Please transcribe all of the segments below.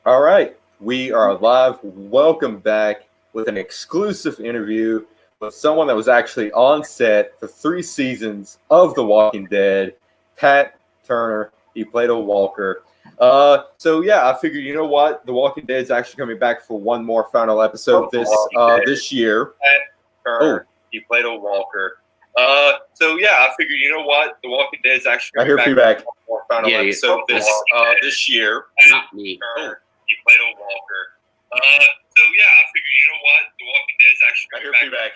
All right, we are live. Welcome back with an exclusive interview with someone that was actually on set for 3 seasons of The Walking Dead, Pat Turner. He played a Walker. I figured, you know what, The Walking Dead is actually coming back for one more final episode this year. Pat Turner. He played a Walker. I figured, you know what, The Walking Dead is actually coming back for one more final episode this year. Not me. He played a Walker. I figured, you know what, The Walking Dead is actually coming back.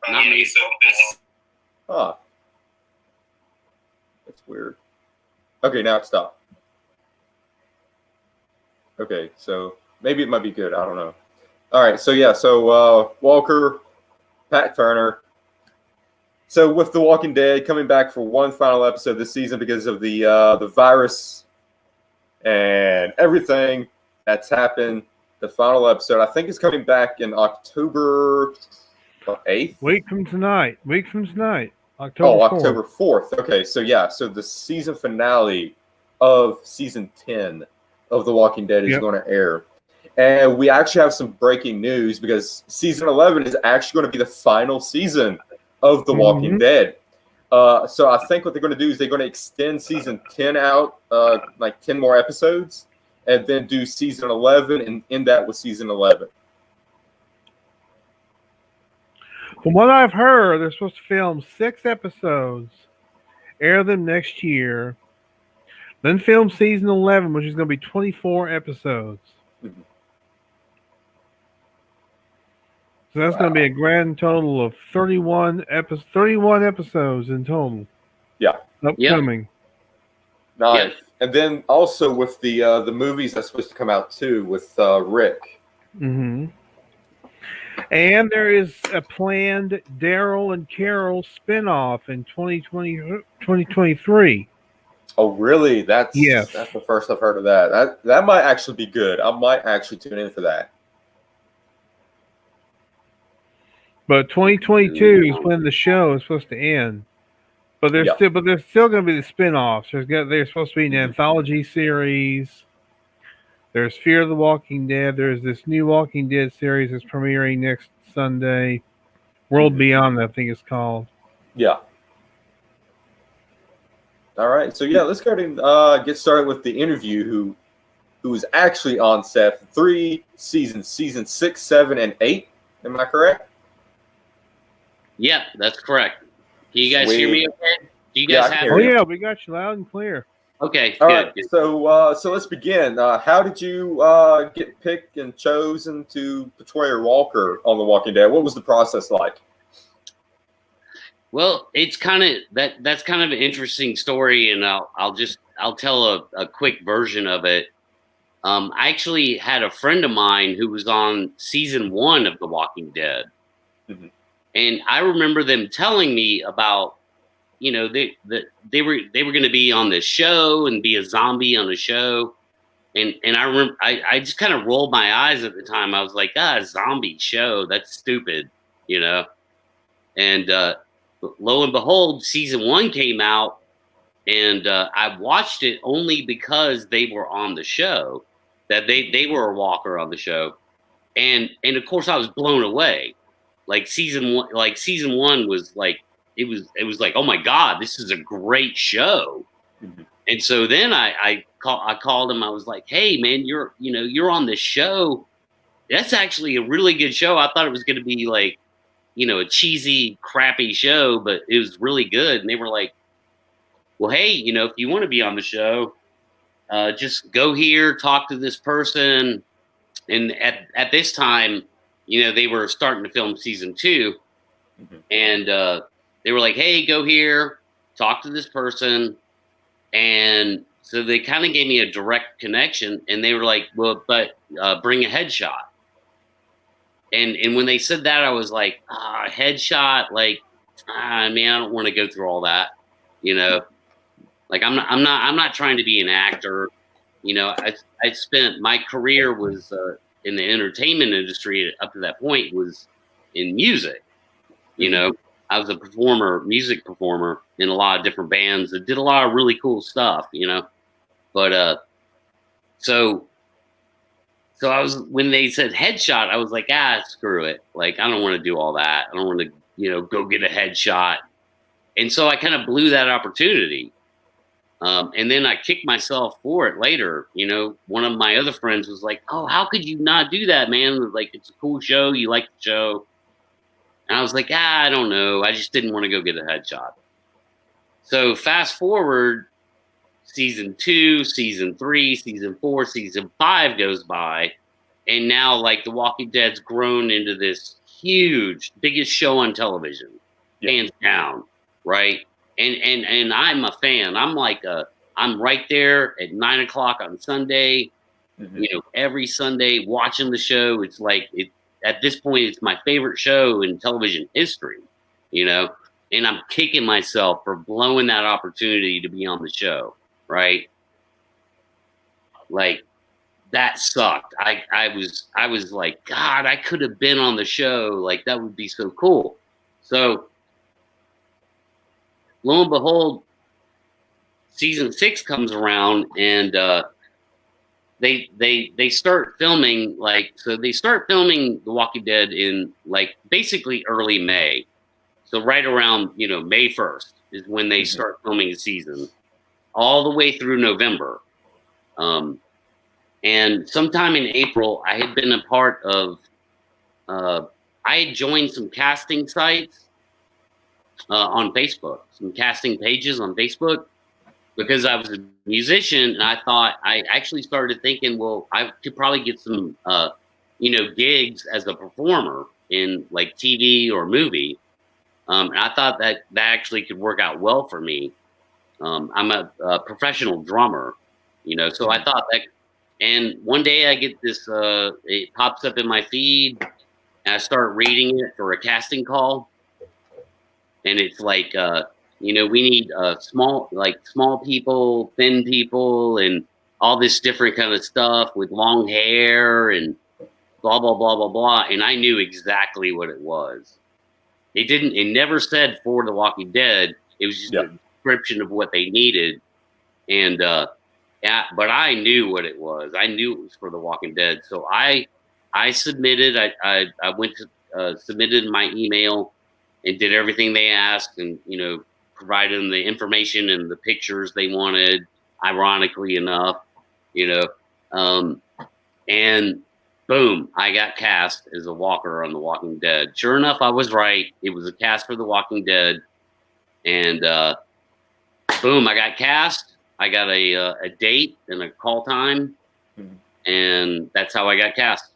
Not me. That's weird. Okay, now it stopped. Okay, so maybe it might be good. I don't know. All right, Walker, Pat Turner. So with The Walking Dead coming back for one final episode this season because of the virus and everything that's happened. The final episode, I think, is coming back in October 8th. Week from tonight. October 4th. October 4th. Okay, so the season finale of season 10 of The Walking Dead is going to air. And we actually have some breaking news because season 11 is actually going to be the final season of The Walking Dead. So I think what they're going to do is they're going to extend season 10 out, like 10 more episodes, and then do season 11 and end that with season 11. From what I've heard, they're supposed to film 6 episodes, air them next year, then film season 11, which is going to be 24 episodes. Mm-hmm. So that's going to be a grand total of 31 episodes in total. Yeah. Upcoming. Nice. Yep. And then also with the movies that's supposed to come out too with Rick. Mm-hmm. And there is a planned Daryl and Carol spinoff in 2023. Oh, really? That's the first I've heard of that. That might actually be good. I might actually tune in for that. But 2022 is when the show is supposed to end. But there's still going to be the spin-offs. There's supposed to be an anthology series. There's Fear of the Walking Dead. There's this new Walking Dead series that's premiering next Sunday. World Beyond, I think it's called. Yeah. All right. So let's go ahead and get started with the interview. Who was actually on set for 3 seasons, season 6, 7, and 8. Am I correct? Yeah, that's correct. Can you guys hear me okay? Do you guys have Oh, yeah, we got you loud and clear. Okay, All good. right. So let's begin. How did you get picked and chosen to portray a Walker on The Walking Dead? What was the process like? Well, it's kind of that's kind of an interesting story, and I'll tell a quick version of it. I actually had a friend of mine who was on season 1 of The Walking Dead. Mm-hmm. And I remember them telling me about, they were going to be on this show and be a zombie on the show. And I remember I just kind of rolled my eyes at the time. I was like, a zombie show, that's stupid, And lo and behold, season 1 came out, and I watched it only because they were on the show, that they were a Walker on the show. And of course I was blown away. Like season 1 was like, it was like, oh my God, this is a great show. Mm-hmm. And so then I called him. I was like, hey man, you're on this show. That's actually a really good show. I thought it was going to be like, a cheesy, crappy show, but it was really good. And they were like, well, hey, if you want to be on the show, just go here, talk to this person. And at this time, they were starting to film season 2, and they were like, hey, go here, talk to this person. And so they kind of gave me a direct connection, and they were like, well, but bring a headshot. And when they said that, I was like, headshot, like, man, I don't want to go through all that, like I'm not trying to be an actor. I spent my career was in the entertainment industry up to that point was in music. I was a music performer in a lot of different bands that did a lot of really cool stuff, But so So when they said headshot, I was like, screw it. Like, I don't want to do all that. I don't want to, go get a headshot. And so I kind of blew that opportunity. And then I kicked myself for it later. One of my other friends was like, "Oh, how could you not do that, man? Like, it's a cool show. You like the show." And I was like, I don't know. I just didn't want to go get a headshot. So fast forward, season 2, season 3, season 4, season 5 goes by. And now, like, The Walking Dead's grown into this huge, biggest show on television, hands down, right? And I'm a fan. I'm right there at 9:00 on Sunday, every Sunday watching the show. It's like, at this point, it's my favorite show in television history, and I'm kicking myself for blowing that opportunity to be on the show, right? Like, that sucked. I was like, God, I could have been on the show. Like, that would be so cool. So lo and behold, season 6 comes around, and they start filming. They start filming The Walking Dead in, like, basically early May. So right around, May 1st is when they start filming the season, all the way through November. And sometime in April, I had been a part of, I had joined some casting sites on Facebook, some casting pages on Facebook, because I was a musician, and I thought, I actually started thinking, well, I could probably get some, gigs as a performer in, like, TV or movie. And I thought that actually could work out well for me. I'm a professional drummer, so I thought that. And one day I get this, it pops up in my feed, and I start reading it for a casting call. And it's like, we need small people, thin people, and all this different kind of stuff with long hair and blah, blah, blah, blah, blah. And I knew exactly what it was. It never said for The Walking Dead. It was just a description of what they needed. And, but I knew what it was. I knew it was for The Walking Dead. So I submitted, I went to, submitted my email and did everything they asked, and, provided them the information and the pictures they wanted, ironically enough, and boom, I got cast as a walker on The Walking Dead. Sure enough, I was right. It was a cast for The Walking Dead. And boom, I got cast. I got a date and a call time. And that's how I got cast.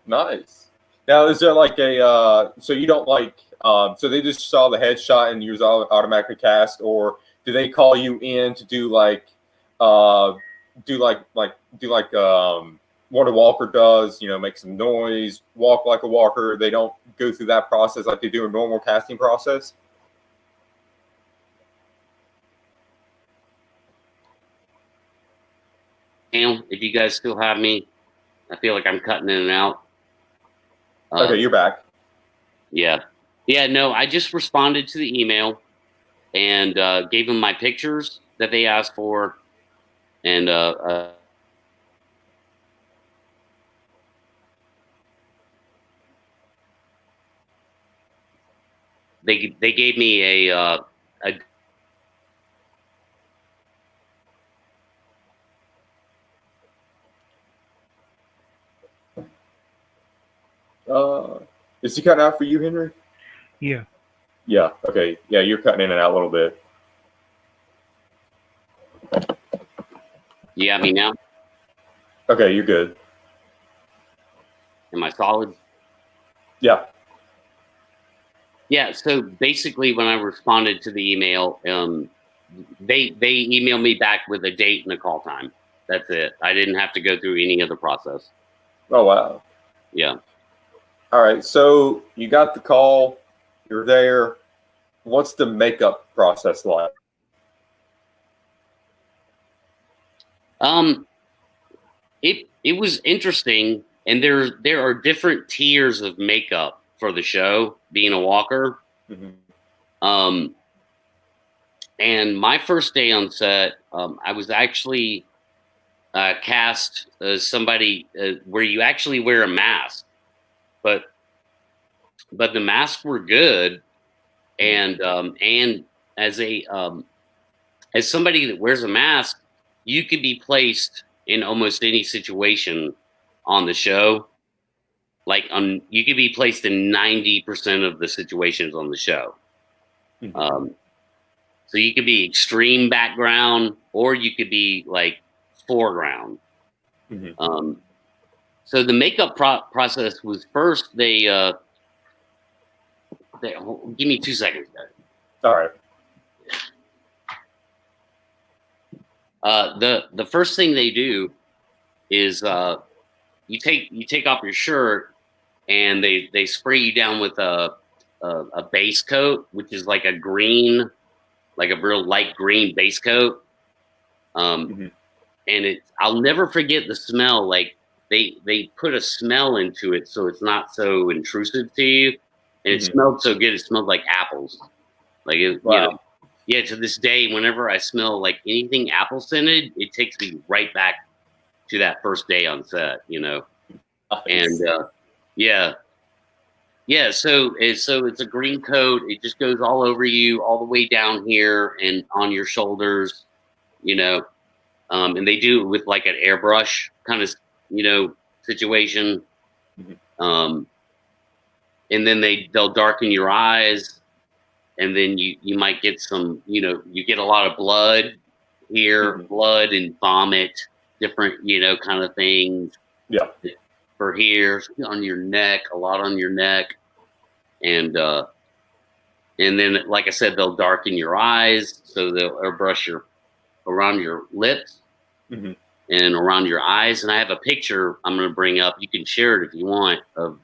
Nice. Now, is there like so you don't like, so they just saw the headshot and you was automatically cast, or do they call you in to do like what a walker does, make some noise, walk like a walker? They don't go through that process like they do a normal casting process? If you guys still have me, I feel like I'm cutting in and out. Okay, you're back. Yeah. Yeah, no, I just responded to the email and gave them my pictures that they asked for. And they gave me a is he cutting out for you, Henry? Yeah. Yeah. Okay. Yeah, you're cutting in and out a little bit. You got me now? Okay, you're good. Am I solid? Yeah. Yeah. So basically, when I responded to the email, they emailed me back with a date and a call time. That's it. I didn't have to go through any other process. Oh, wow. Yeah. All right. So you got the call. You're there. What's the makeup process like? It was interesting, and there are different tiers of makeup for the show, being a walker. Mm-hmm. And my first day on set, I was actually cast somebody where you actually wear a mask, but the masks were good, and as a as somebody that wears a mask, you could be placed in almost any situation on the show. Like you could be placed in 90% of the situations on the show. So you could be extreme background, or you could be like foreground. So the makeup process was first they give me 2 seconds, guys. All right. The first thing they do is you take off your shirt, and they spray you down with a base coat, which is like a green, like a real light green base coat. And I'll never forget the smell. Like they put a smell into it so it's not so intrusive to you, and it smelled so good. It smelled like apples. Like it, wow. You know, yeah. To this day, whenever I smell like anything apple scented, it takes me right back to that first day on set. You know, and yeah. So it's a green coat. It just goes all over you, all the way down here and on your shoulders. You know, and they do it with like an airbrush kind of, situation. And then they'll darken your eyes, and then you might get some, you get a lot of blood here, blood and vomit, different, kind of things. Yeah. For here, on your neck, a lot on your neck. And then, like I said, they'll darken your eyes, so they'll airbrush around your lips and around your eyes. And I have a picture I'm going to bring up. You can share it if you want, of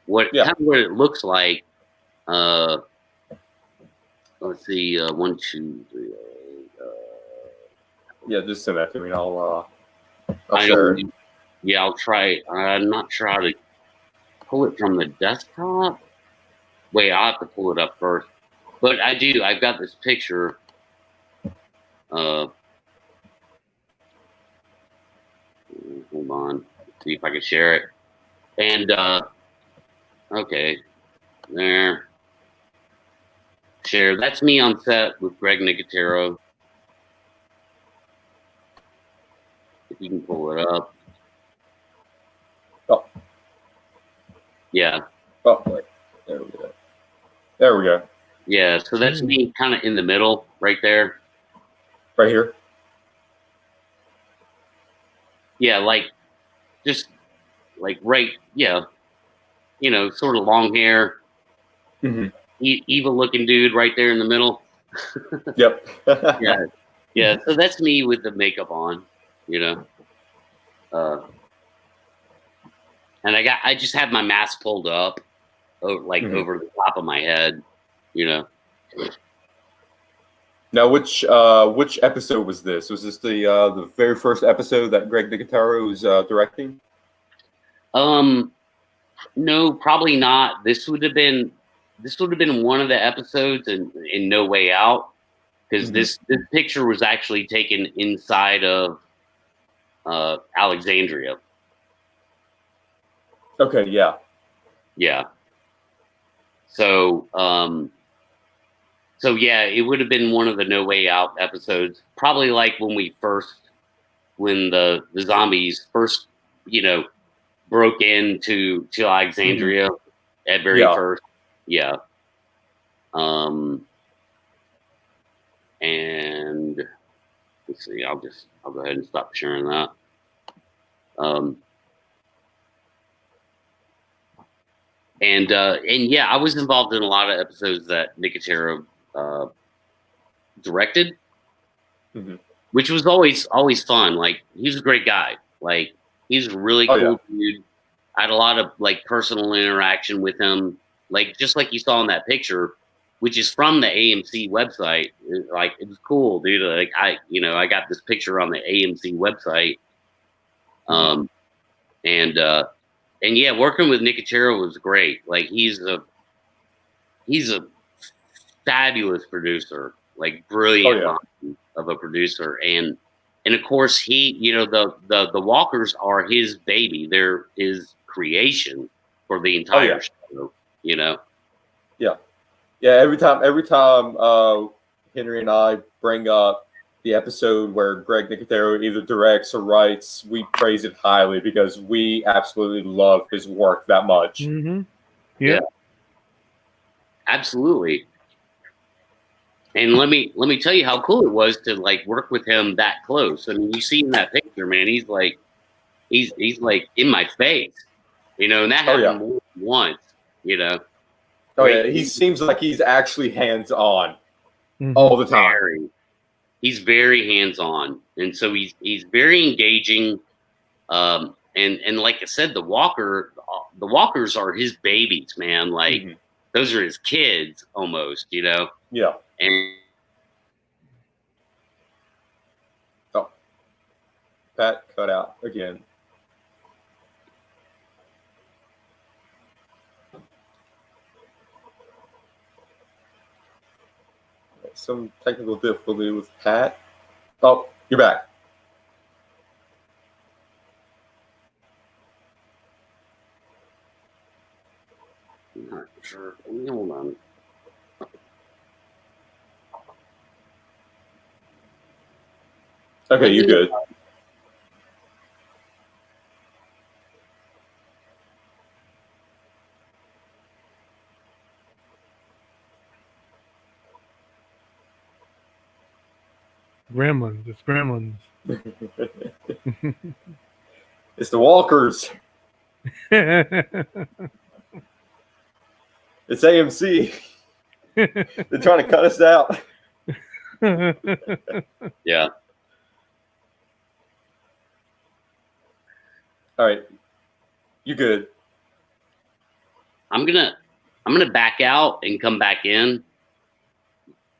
what it looks like. Let's see, 1, 2, 3. Yeah, just send that to me. I'll share it. Yeah, I'll try. I'm not sure how to pull it from the desktop. Wait, I'll have to pull it up first. But I do. I've got this picture. Hold on. Let's see if I can share it. And okay, there. Share. That's me on set with Greg Nicotero. If you can pull it up. Oh. Yeah. Oh, wait. There we go. There we go. Yeah, so that's me kind of in the middle right there. Right here? Yeah, like, just, like, right, yeah. Sort of long hair. Evil looking dude right there in the middle. Yep. Yeah, so that's me with the makeup on, and I just have my mask pulled up, over the top of my head, Now, which episode was this? Was this the very first episode that Greg Nicotero was directing? No, probably not. This would have been one of the episodes in No Way Out, because this picture was actually taken inside of Alexandria. Okay, yeah. Yeah. So yeah, it would have been one of the No Way Out episodes. Probably like when the zombies first, broke into Alexandria at very first. Yeah. And let's see, I'll go ahead and stop sharing that. And yeah, I was involved in a lot of episodes that Nicotero directed, which was always fun. Like, he's a great guy. Like, he's a really cool dude. I had a lot of like personal interaction with him, like just like you saw in that picture, which is from the AMC website. It was cool, dude. Like I got this picture on the AMC website, and yeah, working with Nicotero was great. Like he's a fabulous producer, like brilliant of a producer, and And of course, he, the walkers are his baby. They're his creation for the entire show. Yeah. Every time Henry and I bring up the episode where Greg Nicotero either directs or writes, we praise it highly because we absolutely love his work that much. Mm-hmm. Yeah, absolutely. And let me tell you how cool it was to like work with him that close. I mean, you see in that picture, man, he's like in my face, and that happened more than once, Oh yeah, he seems like he's actually hands-on all the time. He's very hands-on, and so he's very engaging. And like I said, the walkers are his babies, man. Like those are his kids almost, Yeah. And Pat cut out again. Some technical difficulty with Pat. Oh, you're back. I'm not sure. Hold on. Okay, you're good. Gremlins. It's Gremlins. It's the walkers. It's AMC. They're trying to cut us out. Yeah. All right. You good? I'm gonna back out and come back in.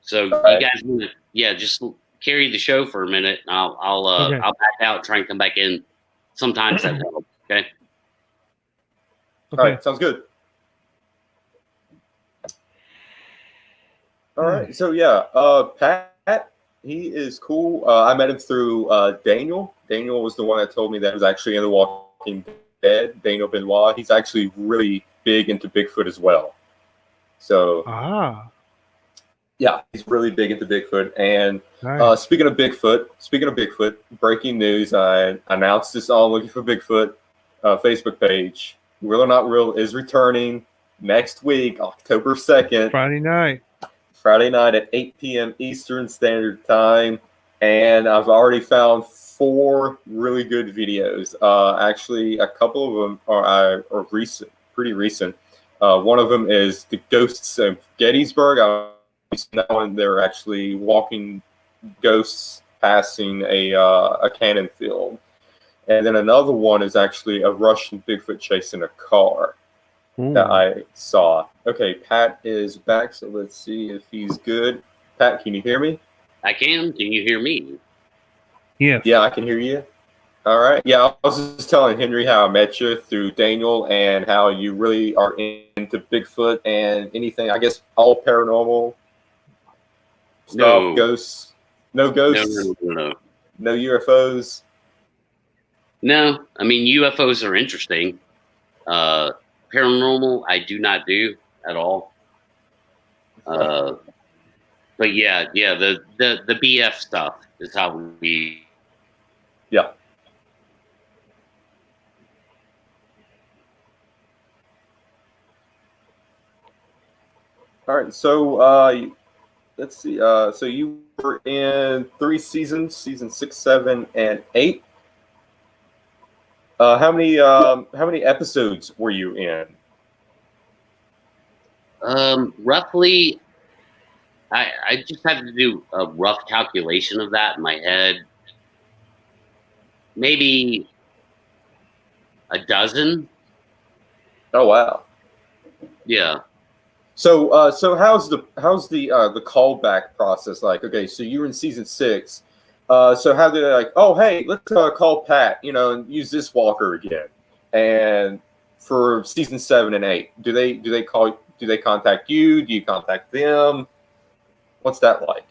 So right. You guys, just carry the show for a minute. And I'll back out, try and come back in. Sometimes that helps. Okay. All right. Sounds good. All right. So yeah, Pat, he is cool. I met him through Daniel. Daniel was the one that told me that he was actually in The Walking Dead. Daniel Benoit. He's actually really big into Bigfoot as well. So yeah, he's really big into Bigfoot. And speaking of Bigfoot, breaking news! I announced this on Looking for Bigfoot Facebook page. Real or Not Real is returning next week, October 2nd. Friday night at 8 p.m. Eastern Standard Time. And I've already found 4 really good videos. Actually, a couple of them are recent, pretty recent. One of them is The Ghosts of Gettysburg. I've seen that one. They're actually walking ghosts passing a cannon field. And then another one is actually a Russian Bigfoot chasing a car. That I saw. Okay, Pat is back, so let's see if he's good. Pat, can you hear me? I can. Can you hear me? Yes. Yeah, I can hear you. All right. Yeah, I was just telling Henry how I met you through Daniel and how you really are into Bigfoot and anything, I guess, all paranormal stuff, ghosts. No ghosts? No. No UFOs? No. I mean, UFOs are interesting. Paranormal, I do not do at all. But yeah, the BF stuff is how we. Yeah. All right, so let's see. So you were in 3 seasons, season 6, 7, and 8. How many episodes were you in? Roughly, I just had to do a rough calculation of that in my head. Maybe a dozen. Oh wow! Yeah. So how's the callback process like? Okay, so you were in season 6. So how did they like? Oh hey, let's call Pat, and use this walker again. And for season 7 and 8, do they contact you? Do you contact them? What's that like?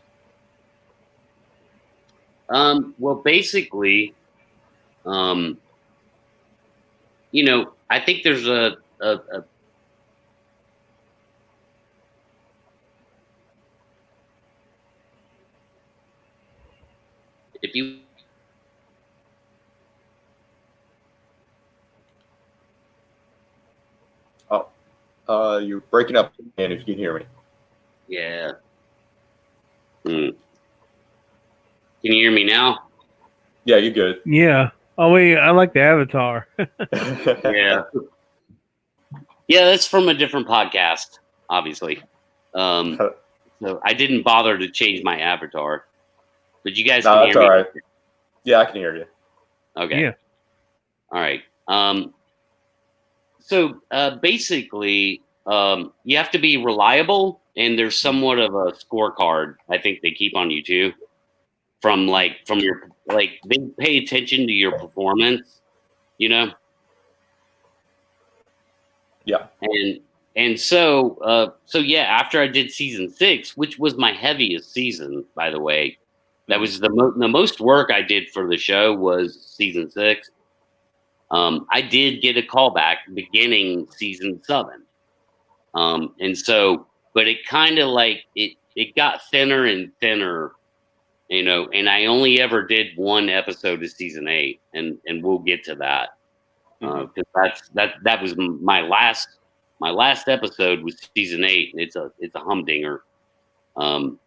Well, basically, I think there's a if you you're breaking up again if you can hear me. yeah. Can you hear me now? Yeah, you're good. Yeah. Oh wait, I like the avatar. Yeah. Yeah, that's from a different podcast, obviously. So I didn't bother to change my avatar, but you guys can hear that's me. all right. Yeah, I can hear you. Okay. Yeah. All right. So basically, you have to be reliable, and there's somewhat of a scorecard. I think they keep on you too, from your they pay attention to your performance, Yeah. And so yeah. After I did season 6, which was my heaviest season, by the way, that was the most work I did for the show was season 6. I did get a callback beginning season 7. And so, but it kind of it got thinner and thinner, and I only ever did one episode of season 8, and we'll get to that. Because that was my last episode was season 8, and it's a humdinger. But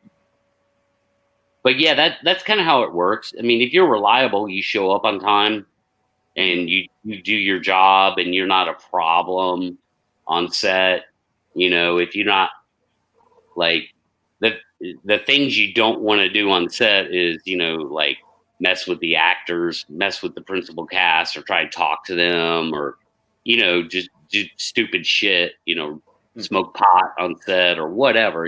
yeah, that's kind of how it works. I mean, if you're reliable, you show up on time, and you do your job, and you're not a problem on set. If you're not like the things you don't want to do on set is mess with the actors, mess with the principal cast, or try to talk to them, or just do stupid shit, smoke pot on set or whatever,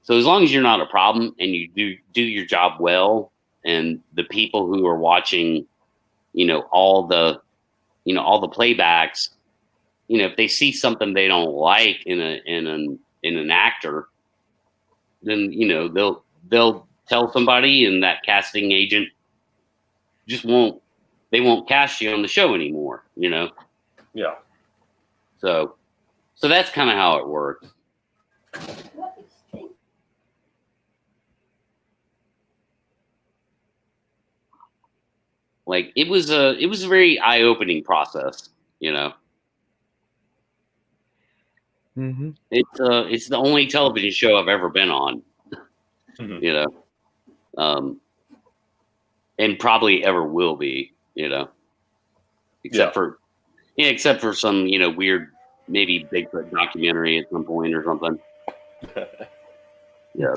So as long as you're not a problem and you do your job well, and the people who are watching, all the playbacks, if they see something they don't like in an actor, then they'll tell somebody, and that casting agent won't cast you on the show anymore. Yeah. So that's kind of how it works. Like it was a very eye-opening process, Mm-hmm. It's the only television show I've ever been on, and probably ever will be, except for some, weird, maybe Bigfoot documentary at some point or something. Yeah.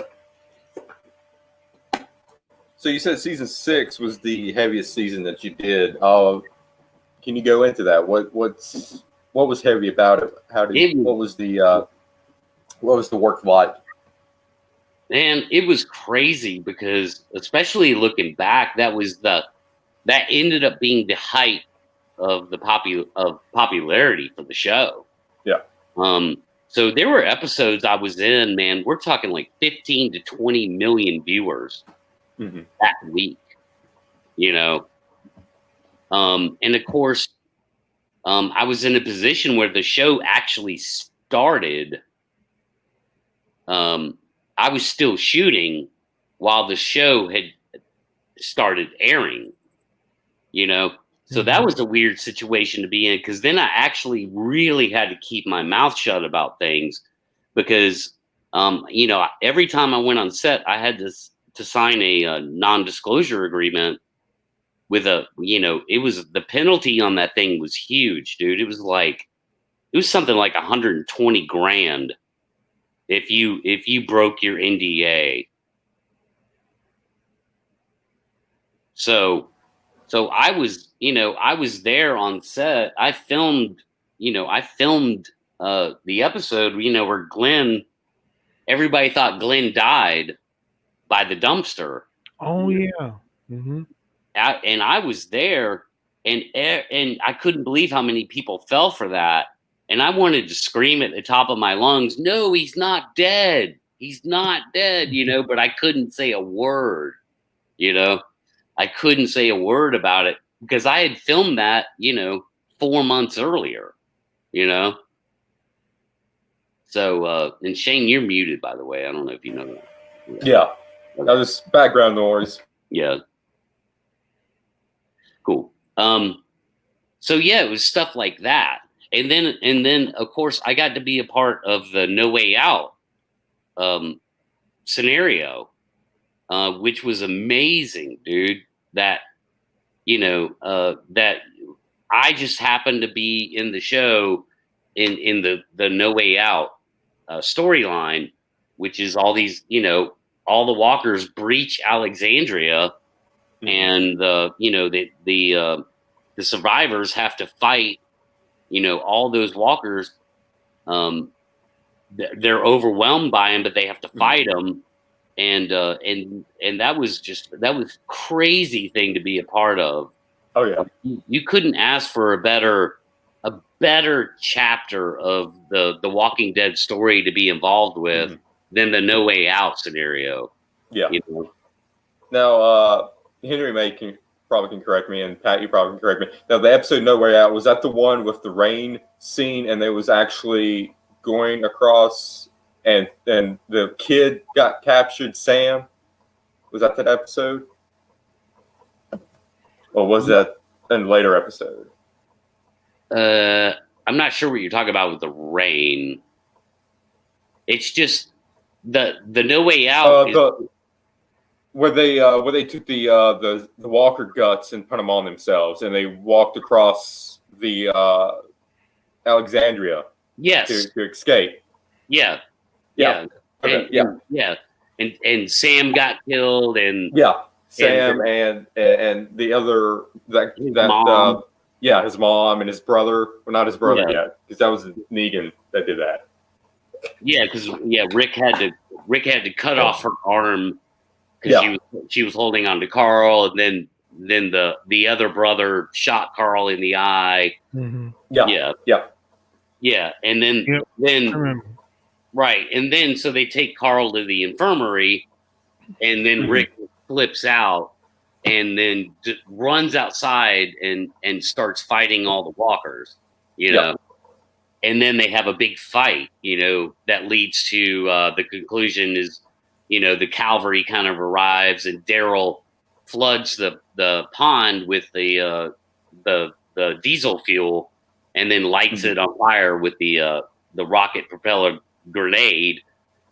So you said season 6 was the heaviest season that you did. Can you go into that? What was heavy about it? What was the work like? Man, it was crazy because, especially looking back, that ended up being the height of the popularity for the show. Yeah. So there were episodes I was in, man, we're talking like 15 to 20 million viewers that week, and of course, I was in a position where the show actually started. I was still shooting while the show had started airing, So that was a weird situation to be in, because then I actually really had to keep my mouth shut about things, because, every time I went on set, I had to sign a non-disclosure agreement with it was, the penalty on that thing was huge, dude. It was something like $120,000 if you broke your NDA. So I was there on set. I filmed the episode, where Glenn, everybody thought Glenn died by the dumpster. Oh yeah. Mm-hmm. And I was there, and I couldn't believe how many people fell for that. And I wanted to scream at the top of my lungs, "No, he's not dead. he's not dead, you know, but I couldn't say a word, you know. I couldn't say a word about it because I had filmed that, you know, 4 months earlier, you know. So, and Shane, you're muted, by the way. I don't know if you know that. Yeah. Now this background noise. Yeah. Cool. So yeah, it was stuff like that. And then of course I got to be a part of the No Way Out scenario, which was amazing, dude. That, you know, that I just happened to be in the show in the No Way Out storyline, which is all these, you know, all the walkers breach Alexandria, and you know, the survivors have to fight, you know, all those walkers. They're overwhelmed by them, but they have to fight them. And that was crazy thing to be a part of. Oh yeah. You couldn't ask for a better chapter of the Walking Dead story to be involved with than the No Way Out scenario. Yeah. You know? Now, Henry probably can correct me, and Pat, you probably can correct me. Now, the episode No Way Out, was that the one with the rain scene, and they was actually going across, and the kid got captured, Sam? Was that episode? Or was that a later episode? I'm not sure what you're talking about with the rain. It's just the No Way Out. Where they took the walker guts and put them on themselves, and they walked across the Alexandria. Yes. To escape. Yeah. Yeah. Okay. Yeah. And Sam got killed, and Sam and the other mom. His mom and his brother. Well, not his brother yet, because that was Negan that did that. Yeah, because Rick had to cut off her arm because she was holding on to Carl, and then the other brother shot Carl in the eye. Mm-hmm. Yeah, and then right, and then so they take Carl to the infirmary, and then Rick flips out, and then runs outside and starts fighting all the walkers, you know. And then they have a big fight, you know, that leads to the conclusion is, you know, the cavalry kind of arrives, and Daryl floods the pond with the diesel fuel, and then lights it on fire with the rocket propeller grenade.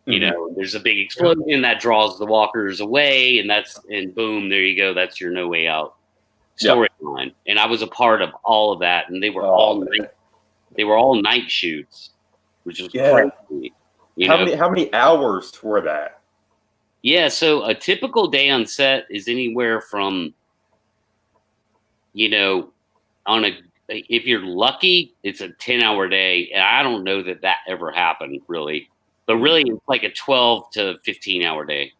You know, there's a big explosion that draws the walkers away, and boom, there you go. That's your No Way Out storyline. And I was a part of all of that, and they were all night shoots, which was crazy. How many hours were that? Yeah, so a typical day on set is anywhere from, you know, if you're lucky, it's a 10-hour day, and I don't know that ever happened really, but really it's like a 12 to 15-hour day.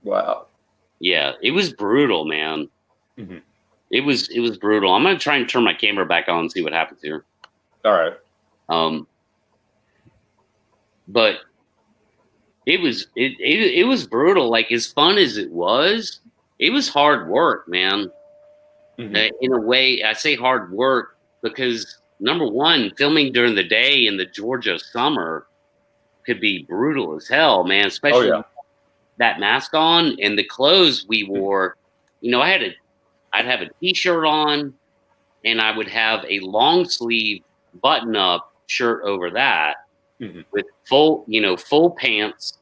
Wow. Yeah, it was brutal, man. Mm-hmm. It was brutal. I'm gonna try and turn my camera back on and see what happens here. All right. But it was brutal. Like, as fun as it was hard work, man. Mm-hmm. In a way, I say hard work because, number one, filming during the day in the Georgia summer could be brutal as hell, man. Especially that mask on and the clothes we wore. You know, I'd have a t-shirt on, and I would have a long sleeve button-up shirt over that with full pants,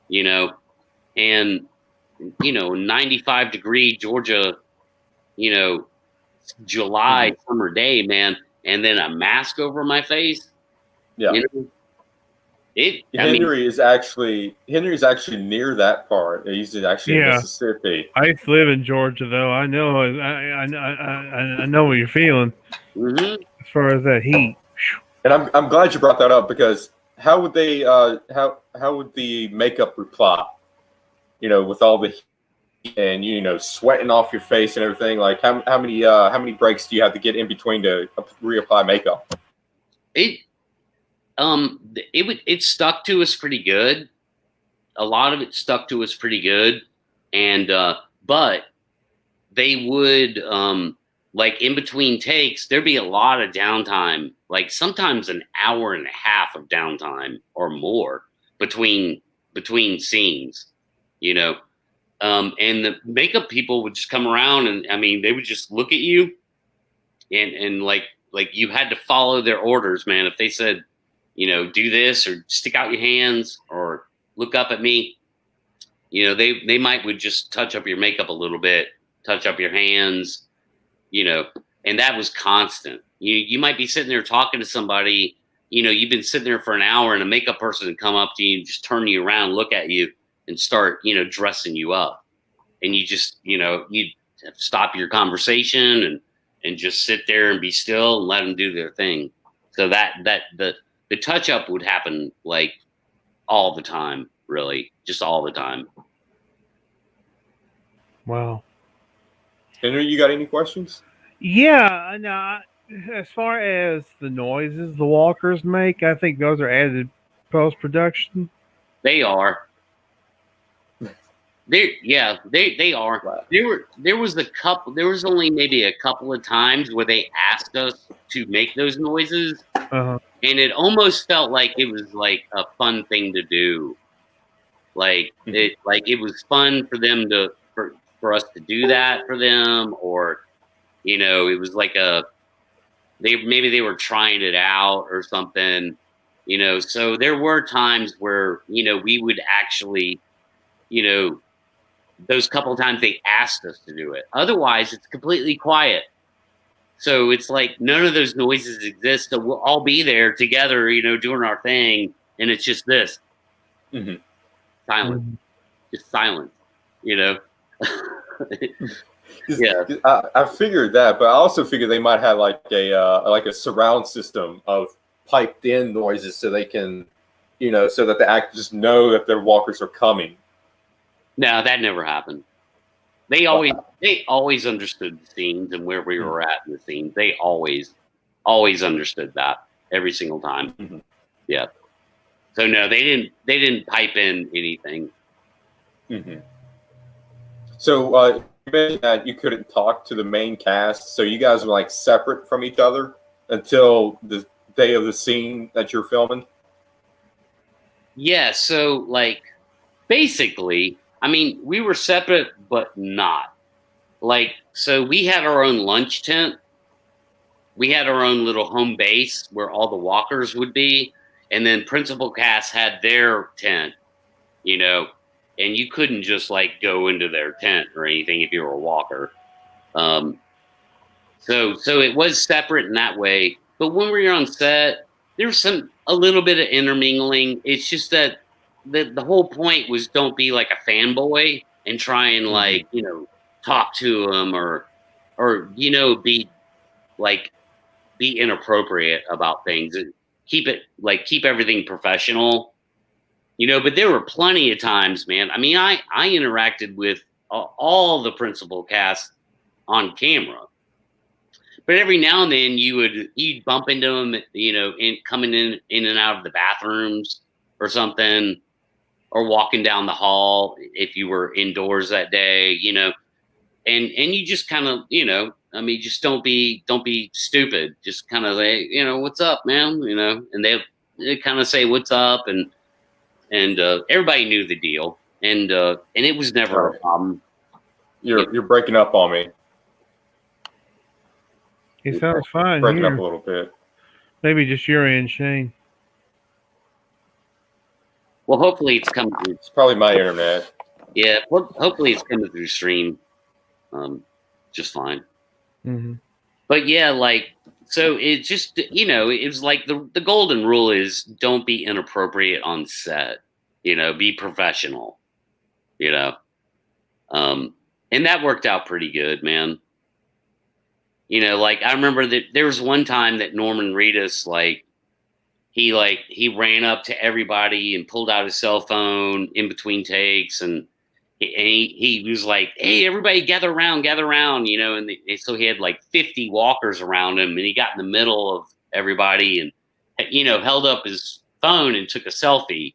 you know, and, you know, 95-degree Georgia, you know, July summer day, man, and then a mask over my face. Yeah. You know, Henry's actually near that part. He's actually in Mississippi. I used to live in Georgia, though. I know I know what you're feeling as far as that heat. And I'm glad you brought that up, because how would they how would the makeup reply? You know, with all the heat and, you know, sweating off your face and everything. Like, how many breaks do you have to get in between to reapply makeup? It stuck to us pretty good. A lot of it stuck to us pretty good, and but they would like in between takes, there'd be a lot of downtime, like sometimes an hour and a half of downtime or more between scenes, you know. And the makeup people would just come around, and I mean, they would just look at you, and like you had to follow their orders, man. If they said, you know, do this or stick out your hands or look up at me, you know, they would just touch up your makeup a little bit, touch up your hands, you know, and that was constant. You might be sitting there talking to somebody, you know, you've been sitting there for an hour, and a makeup person would come up to you and just turn you around, look at you, and start, you know, dressing you up. And you just, you know, you stop your conversation and just sit there and be still and let them do their thing. So the touch up would happen like all the time, really, just all the time. Wow. Henry, you got any questions? Yeah, no. As far as the noises the walkers make, I think those are added post production. They are. They are. Wow. There was only maybe a couple of times where they asked us to make those noises, Uh-huh. and it almost felt like it was like a fun thing to do. Like it was fun for them for us to do that for them, or you know, it was like maybe they were trying it out or something, you know. So there were times where, you know, we would actually, you know, those couple of times they asked us to do it. Otherwise, it's completely quiet. So it's like none of those noises exist. So we'll all be there together, you know, doing our thing, and it's just this silence, just silence, you know. Yeah, I figured that, but I also figured they might have like a surround system of piped in noises so they can, you know, so that the actors know that their walkers are coming. No, that never happened. They always understood the scenes and where we were at in the scenes. They always understood that every single time. Mm-hmm. Yeah. So no, they didn't pipe in anything. Mm-hmm. So you mentioned that you couldn't talk to the main cast, so you guys were like separate from each other until the day of the scene that you're filming. Yeah. So like, basically, I mean, we were separate, but not. Like, so we had our own lunch tent. We had our own little home base where all the walkers would be. And then principal cast had their tent, you know, and you couldn't just like go into their tent or anything if you were a walker. So it was separate in that way. But when we were on set, there was a little bit of intermingling. It's just that the whole point was don't be like a fanboy and try and like, you know, talk to them or you know, be inappropriate about things. Keep everything professional, you know. But there were plenty of times, man. I mean, I interacted with all the principal cast on camera, but every now and then you'd bump into them, you know, coming in and out of the bathrooms or something, or walking down the hall if you were indoors that day, you know, and you just kind of, you know, I mean, just don't be stupid. Just kind of say, you know, what's up, man, you know, and they kind of say what's up, and everybody knew the deal, and it was never a problem. You're breaking up on me. It sounds fine. Breaking here. up a little bit. Maybe just your end, Shane. Well, hopefully it's coming through. It's probably my internet. Yeah, well, hopefully it's coming through stream, just fine. Mm-hmm. But yeah, like, so it just, you know, it was like the golden rule is don't be inappropriate on set, you know, be professional, you know, and that worked out pretty good, man. You know, like I remember that there was one time that Norman Reedus, he ran up to everybody and pulled out his cell phone in between takes, and he was like, "Hey, everybody, gather around," you know. And so he had like 50 walkers around him, and he got in the middle of everybody, and held up his phone and took a selfie,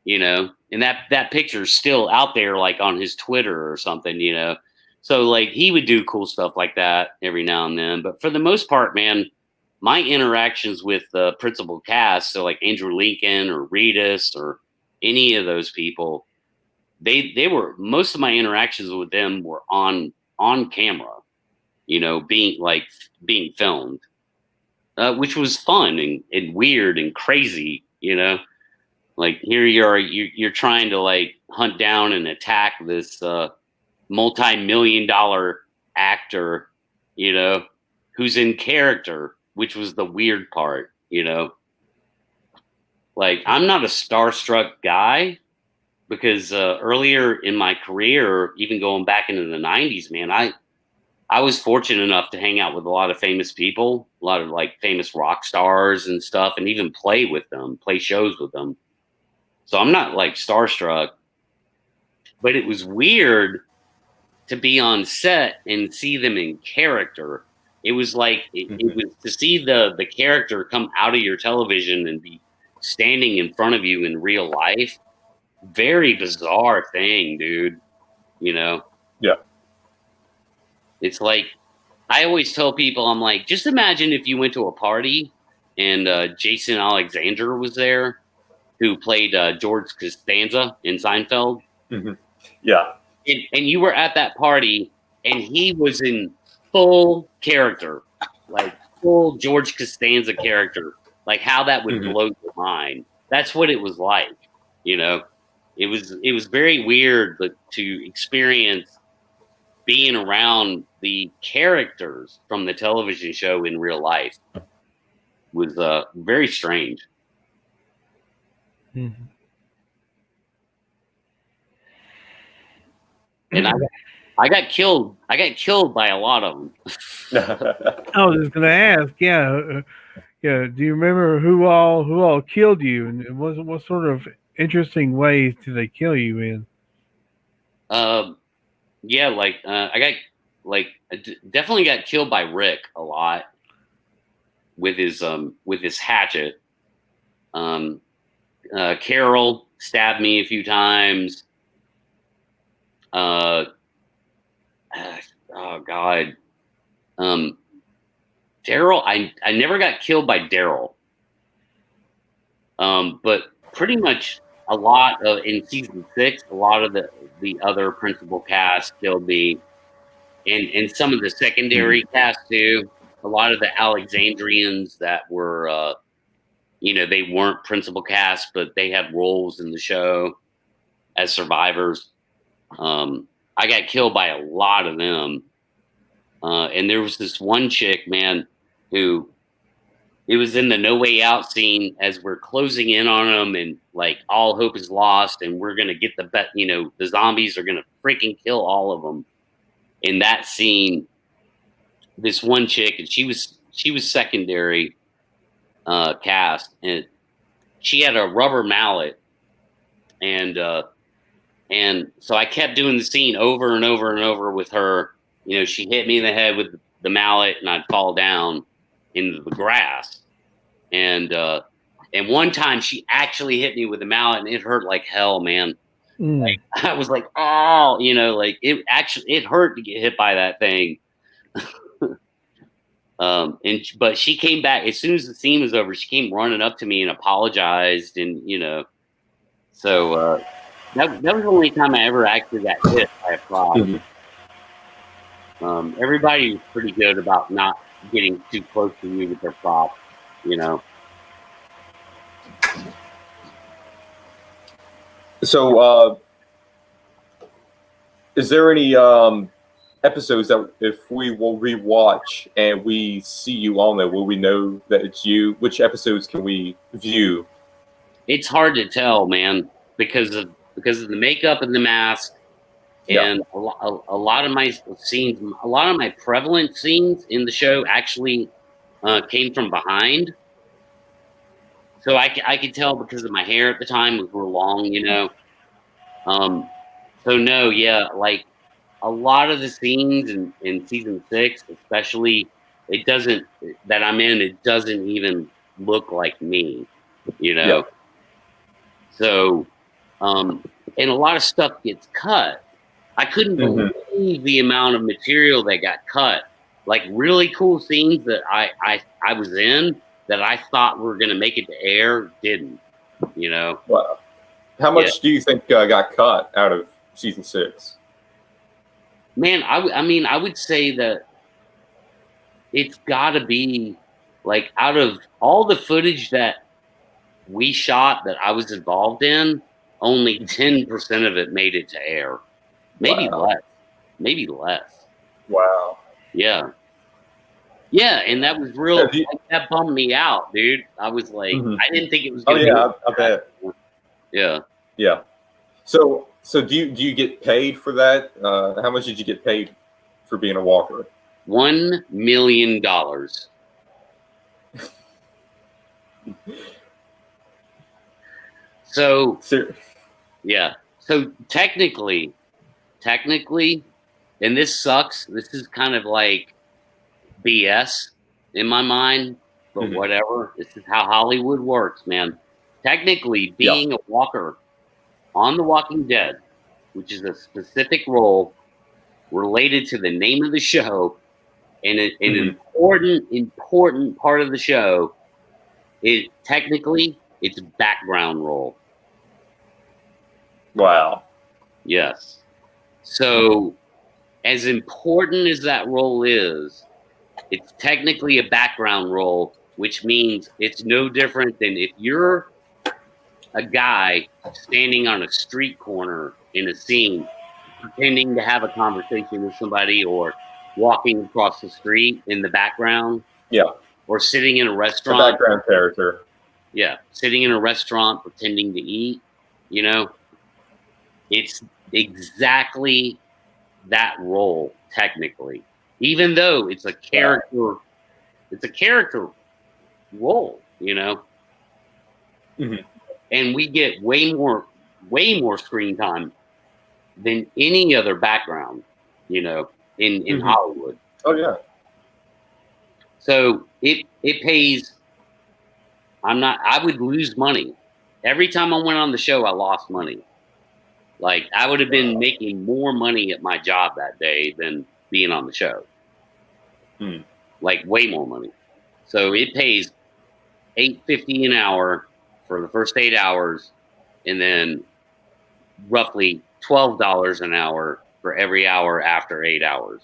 and that picture is still out there, like on his Twitter or something, So like he would do cool stuff like that every now and then. But for the most part, man, my interactions with the principal cast, so like Andrew Lincoln or Reedus or any of those people, they were, most of my interactions with them were on camera, being filmed, which was fun and weird and crazy, Like here you are, you're trying to like hunt down and attack this multi-million-dollar actor, who's in character, which was the weird part, Like I'm not a starstruck guy because earlier in my career, even going back into the 90s, man, I was fortunate enough to hang out with a lot of famous people, a lot of like famous rock stars and stuff, and even play with them, play shows with them. So I'm not like starstruck, but it was weird to be on set and see them in character. It was like, it was to see the character come out of your television and be standing in front of you in real life. Very bizarre thing, dude. Yeah. It's like, I always tell people, I'm like, just imagine if you went to a party and Jason Alexander was there, who played George Costanza in Seinfeld. Mm-hmm. Yeah. And you were at that party and he was in full character, like full George Costanza character, like how that would blow your mind. That's what it was like, It was very weird, but to experience being around the characters from the television show in real life was very strange. Mm-hmm. And I got killed. I got killed by a lot of them. I was just gonna ask, yeah. Do you remember who all killed you, and what sort of interesting ways did they kill you in? Yeah, like I definitely got killed by Rick a lot with his hatchet. Carol stabbed me a few times. Oh God. Daryl, I never got killed by Daryl. But pretty much a lot of, in season 6, a lot of the other principal cast killed me, and some of the secondary cast too. A lot of the Alexandrians that were, they weren't principal cast, but they had roles in the show as survivors. I got killed by a lot of them. And there was this one chick, man, who, it was in the No Way Out scene as we're closing in on them and like all hope is lost and we're going to get the zombies are going to freaking kill all of them. In that scene, this one chick, and she was secondary cast, and she had a rubber mallet, and so I kept doing the scene over and over and over with her. She hit me in the head with the mallet and I'd fall down into the grass. And one time she actually hit me with the mallet and it hurt like hell, man. Like, I was like, oh, it hurt to get hit by that thing. But she came back as soon as the scene was over. She came running up to me and apologized, and so that was the only time I ever actually got hit by a prop. Everybody was pretty good about not getting too close to me with their prop, So, is there any episodes that if we will rewatch and we see you on there, will we know that it's you? Which episodes can we view? It's hard to tell, man, because of the makeup and the mask, and a lot of my scenes, a lot of my prevalent scenes in the show actually came from behind. So I could tell because of my hair at the time was real long, So no, yeah, like a lot of the scenes in season 6, especially, it doesn't even look like me, you know? Yeah. So, and a lot of stuff gets cut. I couldn't believe the amount of material that got cut. Like really cool scenes that I was in that I thought were going to make it to air didn't, you know? Wow. How much do you think got cut out of season 6? Man, I mean, I would say that it's got to be like out of all the footage that we shot that I was involved in, only 10% of it made it to air. Maybe less. Maybe less. Wow. Yeah. Yeah, and that was real. That bummed me out, dude. I was like, I didn't think it was going to be. I bet. Yeah. Yeah. So do you get paid for that? How much did you get paid for being a walker? $1 million. So yeah. So technically, and this sucks. This is kind of like BS in my mind, but whatever. This is how Hollywood works, man. Technically, being a walker on The Walking Dead, which is a specific role related to the name of the show, and an important part of the show, it's a background role. Wow. Yes. So, as important as that role is, it's technically a background role, which means it's no different than if you're a guy standing on a street corner in a scene, pretending to have a conversation with somebody or walking across the street in the background. Yeah. Or sitting in a restaurant. A background character. Yeah. Sitting in a restaurant pretending to eat, you know? It's exactly that role, technically. Even though it's a character, it's a character role, you know? And we get way more screen time than any other background, you know, in Hollywood. Oh yeah. So it pays. I would lose money. Every time I went on the show, I lost money. Like I would have been making more money at my job that day than being on the show. Like way more money. So it pays $8.50 an hour for the first 8 hours, and then roughly $12 an hour for every hour after 8 hours.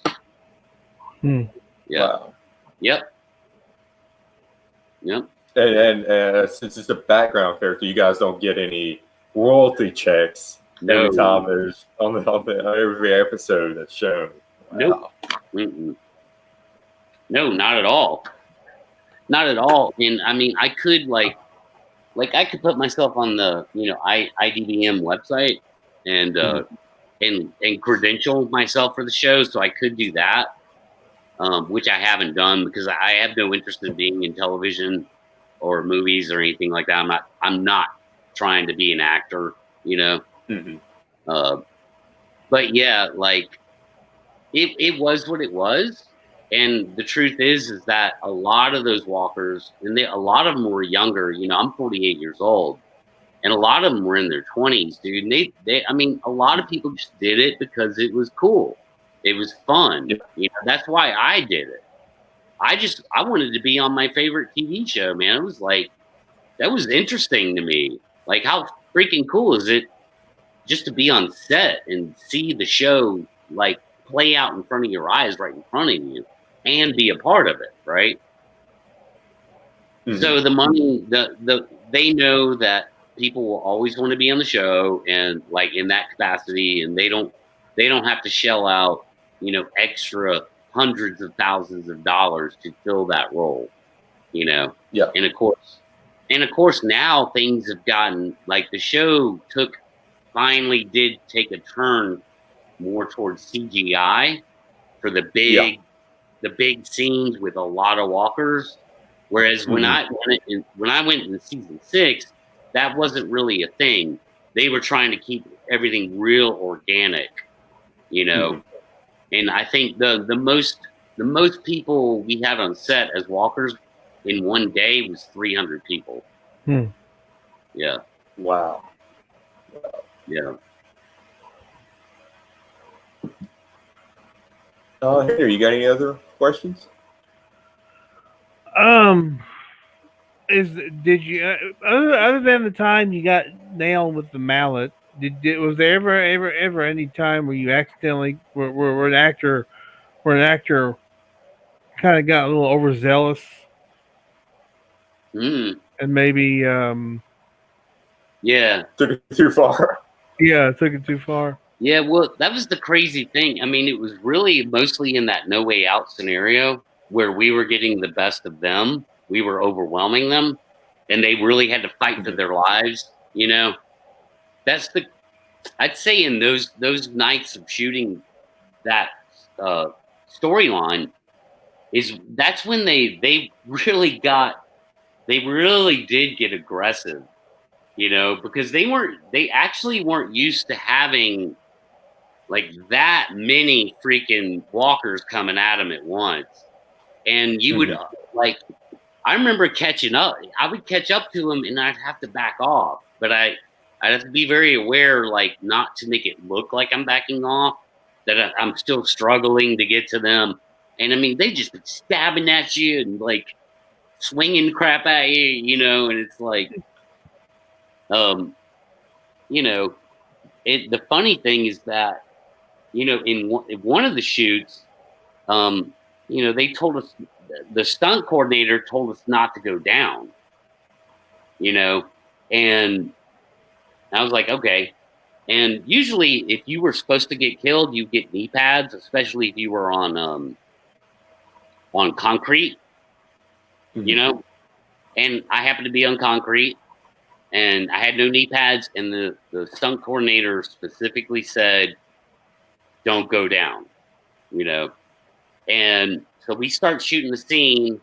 Yeah. Wow. Yep. And since it's a background character, you guys don't get any royalty checks every time there's on every episode that's shown. Wow. Nope. No, not at all. Not at all. And I mean, I could like I could put myself on the IDBM website and credential myself for the show, so I could do that, which I haven't done because I have no interest in being in television or movies or anything like that. I'm not trying to be an actor, you know. But yeah, like it was what it was. And the truth is that a lot of those walkers, and a lot of them were younger. You know, I'm 48 years old, and a lot of them were in their 20s, dude. And I mean, a lot of people just did it because it was cool. It was fun. Yeah. You know, that's why I did it. I wanted to be on my favorite TV show, man. It was like, that was interesting to me. Like, how freaking cool is it just to be on set and see the show, like, play out in front of your eyes right in front of you and be a part of it, right? So the money, they know that people will always want to be on the show and like in that capacity, and they don't have to shell out, you know, extra hundreds of thousands of dollars to fill that role, you know? Yeah. And of course now things have gotten, like the show finally did take a turn more towards CGI for the big scenes with a lot of walkers. Whereas when I went in season 6, that wasn't really a thing. They were trying to keep everything real organic, you know. And I think the most people we had on set as walkers in one day was 300 people. Yeah. Wow. Yeah. Henry, you got any other questions? Did you other than the time you got nailed with the mallet? Was there ever any time where you accidentally where an actor kind of got a little overzealous Mm. and maybe Yeah. Took it too far. Yeah, took it too far. Yeah, well, that was the crazy thing. I mean, it was really mostly in that No Way Out scenario where we were getting the best of them. We were overwhelming them, and they really had to fight for their lives. You know, that's the. I'd say in those nights of shooting that storyline that's when they really did get aggressive. You know, because they actually weren't used to having like that many freaking walkers coming at him at once. And you would like, I remember catching up. I would catch up to him and I'd have to back off, but I'd have to be very aware, like not to make it look like I'm backing off, that I'm still struggling to get to them. And I mean, they just be stabbing at you and like swinging crap at you, you know, and it's like, you know, the funny thing is that, you know, in one of the shoots, you know, they told us, the stunt coordinator told us not to go down, you know, and I was like, okay. And usually if you were supposed to get killed, you get knee pads, especially if you were on concrete, you know, and I happened to be on concrete and I had no knee pads. And the stunt coordinator specifically said, don't go down, you know? And so we start shooting the scene,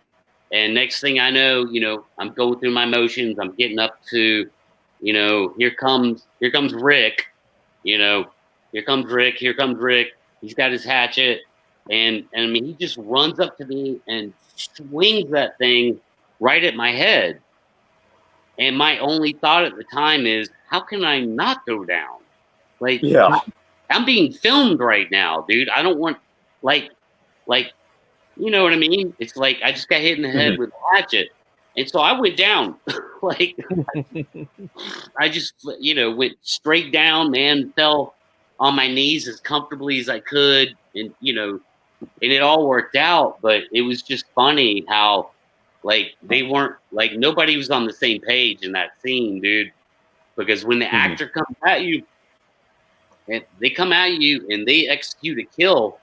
and next thing I know, you know, I'm going through my motions. I'm getting up to, you know, here comes Rick, you know, here comes Rick. He's got his hatchet, and I mean, he just runs up to me and swings that thing right at my head. And my only thought at the time is, how can I not go down? Like, Yeah. I'm being filmed right now, dude. I don't want, like, you know what I mean? It's like I just got hit in the head with a hatchet. And so I went down. Like, I just, you know, went straight down, man, fell on my knees as comfortably as I could. And, you know, and it all worked out. But it was just funny how, like, they weren't, like, nobody was on the same page in that scene, dude. Because when the actor comes at you, and they come at you and they execute a kill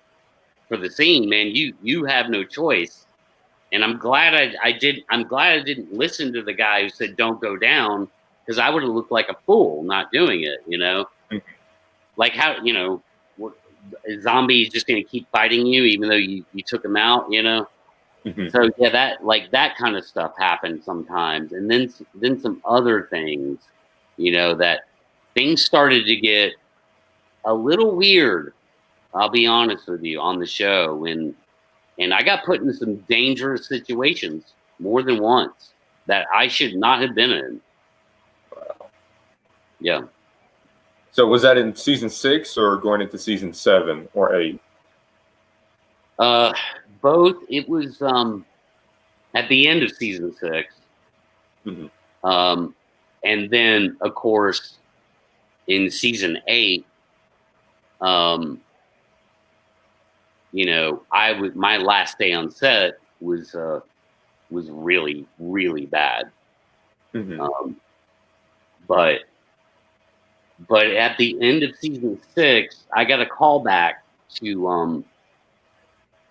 for the scene, man, you have no choice. And I'm glad I didn't listen to the guy who said don't go down, because I would have looked like a fool not doing it, you know. Like, how, you know, a zombie is just going to keep fighting you even though you took him out, you know. So yeah, that kind of stuff happens sometimes. And then some other things, you know, that things started to get a little weird, I'll be honest with you, on the show. And I got put in some dangerous situations more than once that I should not have been in. Yeah. So was that in season 6 or going into season 7 or 8? Both. It was at the end of season 6. And then, of course, in season 8, you know, my last day on set was really, really bad. But at the end of season 6, I got a call back to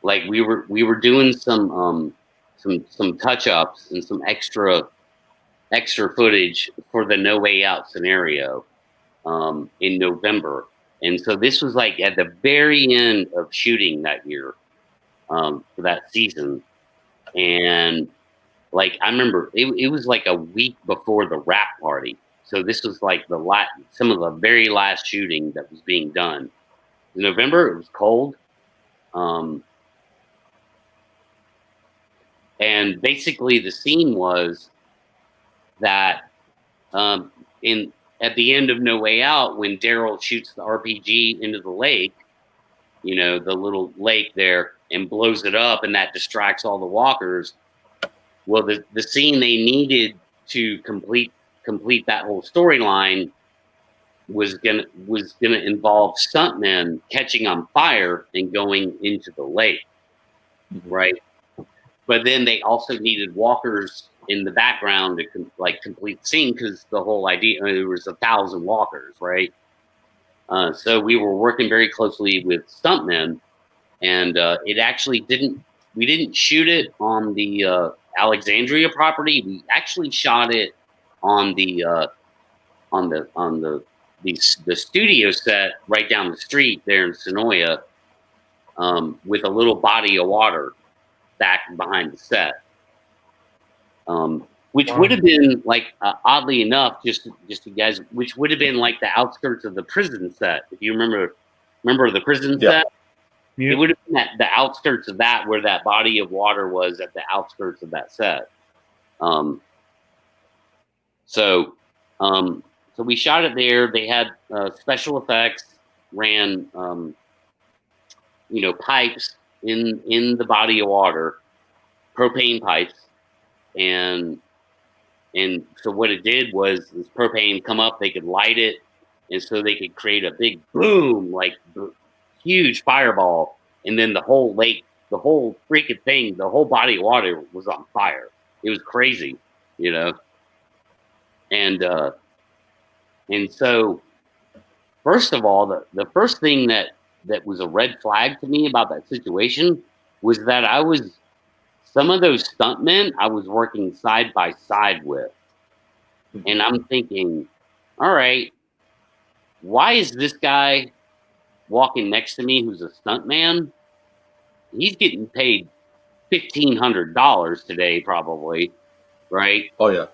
like we were doing some touch ups and some extra footage for the No Way Out scenario in November. And so this was like at the very end of shooting that year for that season. And like, I remember it was like a week before the wrap party. So this was like some of the very last shooting that was being done. In November, it was cold. And basically the scene was that at the end of No Way Out, when Daryl shoots the RPG into the lake, the little lake there, and blows it up, and that distracts all the walkers. Well, the scene they needed to complete that whole storyline was gonna involve stuntmen catching on fire and going into the lake, right? But then they also needed walkers in the background to complete the scene, because the whole idea, there was 1,000 walkers, right? So we were working very closely with stuntmen, and it actually we didn't shoot it on the Alexandria property. We actually shot it on the studio set right down the street there in Sonoya, with a little body of water back behind the set, which would have been oddly enough, just you guys, which would have been like the outskirts of the prison set. If you remember the prison set, it would have been the outskirts of that, where that body of water was, at the outskirts of that set. So we shot it there. They had special effects, ran pipes in the body of water, propane pipes, and so what it did was, this propane come up, they could light it, and so they could create a big boom, huge fireball, and then the whole lake, the whole freaking thing, the whole body of water was on fire. It was crazy, and so, first of all, the first thing that was a red flag to me about that situation was that some of those stuntmen I was working side by side with. And I'm thinking, all right, why is this guy walking next to me who's a stuntman? He's getting paid $1,500 today, probably, right? Oh, yeah.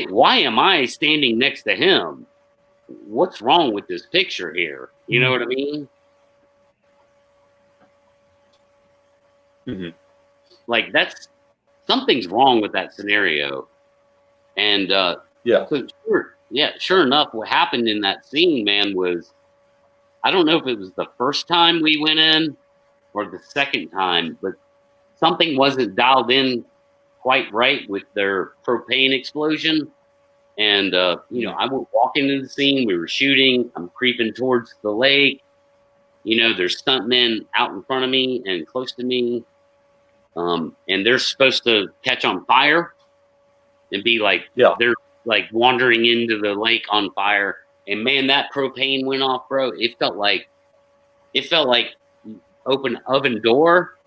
Why am I standing next to him? What's wrong with this picture here? You know what I mean? Mm-hmm. Something's wrong with that scenario. And so sure enough, what happened in that scene, man, was, I don't know if it was the first time we went in or the second time, but something wasn't dialed in quite right with their propane explosion. And, I was walking into the scene, we were shooting, I'm creeping towards the lake, there's stuntmen out in front of me and close to me. And they're supposed to catch on fire and be they're wandering into the lake on fire. And man, that propane went off, bro. It felt like open oven door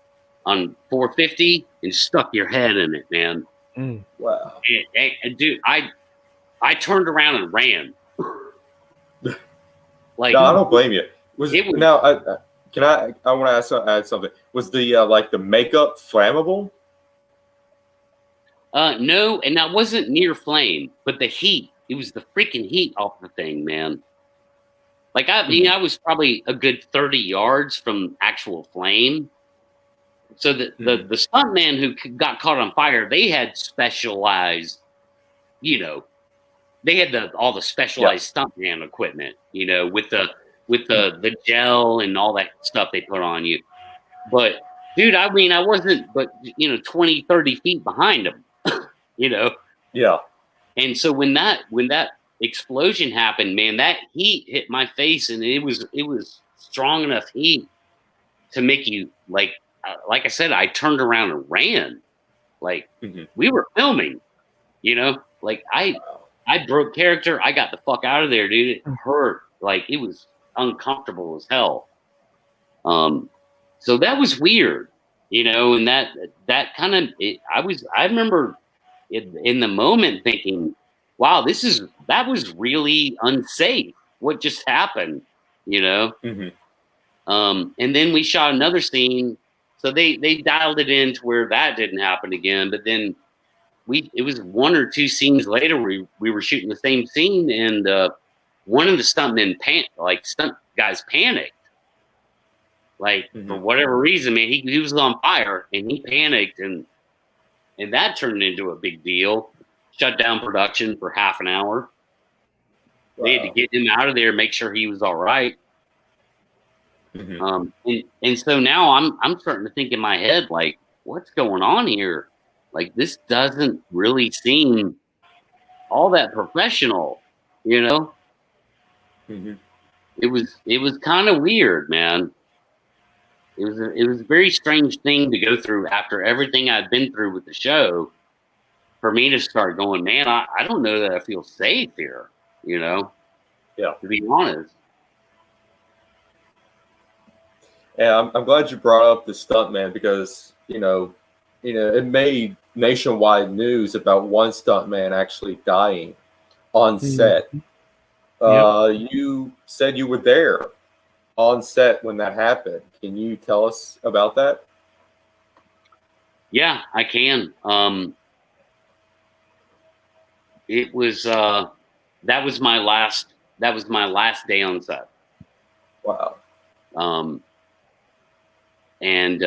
on 450 and stuck your head in it, man. Wow. And dude, I turned around and ran. No, I don't blame you. I want to add something. Was the makeup flammable? No, and that wasn't near flame, but the heat. It was the freaking heat off the thing, man. I was probably a good 30 yards from actual flame. So the stuntman who got caught on fire, they had specialized, they had all the specialized stuntman equipment, with the gel and all that stuff they put on you. But dude, I wasn't but 20, 30 feet behind him, Yeah. And so when that explosion happened, man, that heat hit my face, and it was strong enough heat to make you like I said, I turned around and ran. We were filming, I broke character. I got the fuck out of there, dude. It hurt. It was uncomfortable as hell. So that was weird, and that kind of, I remember in the moment thinking, wow, that was really unsafe. What just happened, And then we shot another scene. So they dialed it in to where that didn't happen again. But then it was one or two scenes later, we were shooting the same scene, and one of the stuntmen stunt guys panicked. For whatever reason, man, he was on fire and he panicked, and And that turned into a big deal. Shut down production for half an hour. Wow. They had to get him out of there, make sure he was all right. Mm-hmm. And so now I'm starting to think in my head, like, what's going on here? Like, this doesn't really seem all that professional, you know? Mm-hmm. It was kind of weird, man. It was a very strange thing to go through after everything I'd been through with the show. For me to start going, man, I don't know that I feel safe here, you know? Yeah. To be honest. Yeah, I'm glad you brought up the stuntman because, you know, it made nationwide news about one stuntman actually dying on set. You said you were there on set when that happened. Can you tell us about that? Yeah, I can. It was that was my last day on set. Wow. And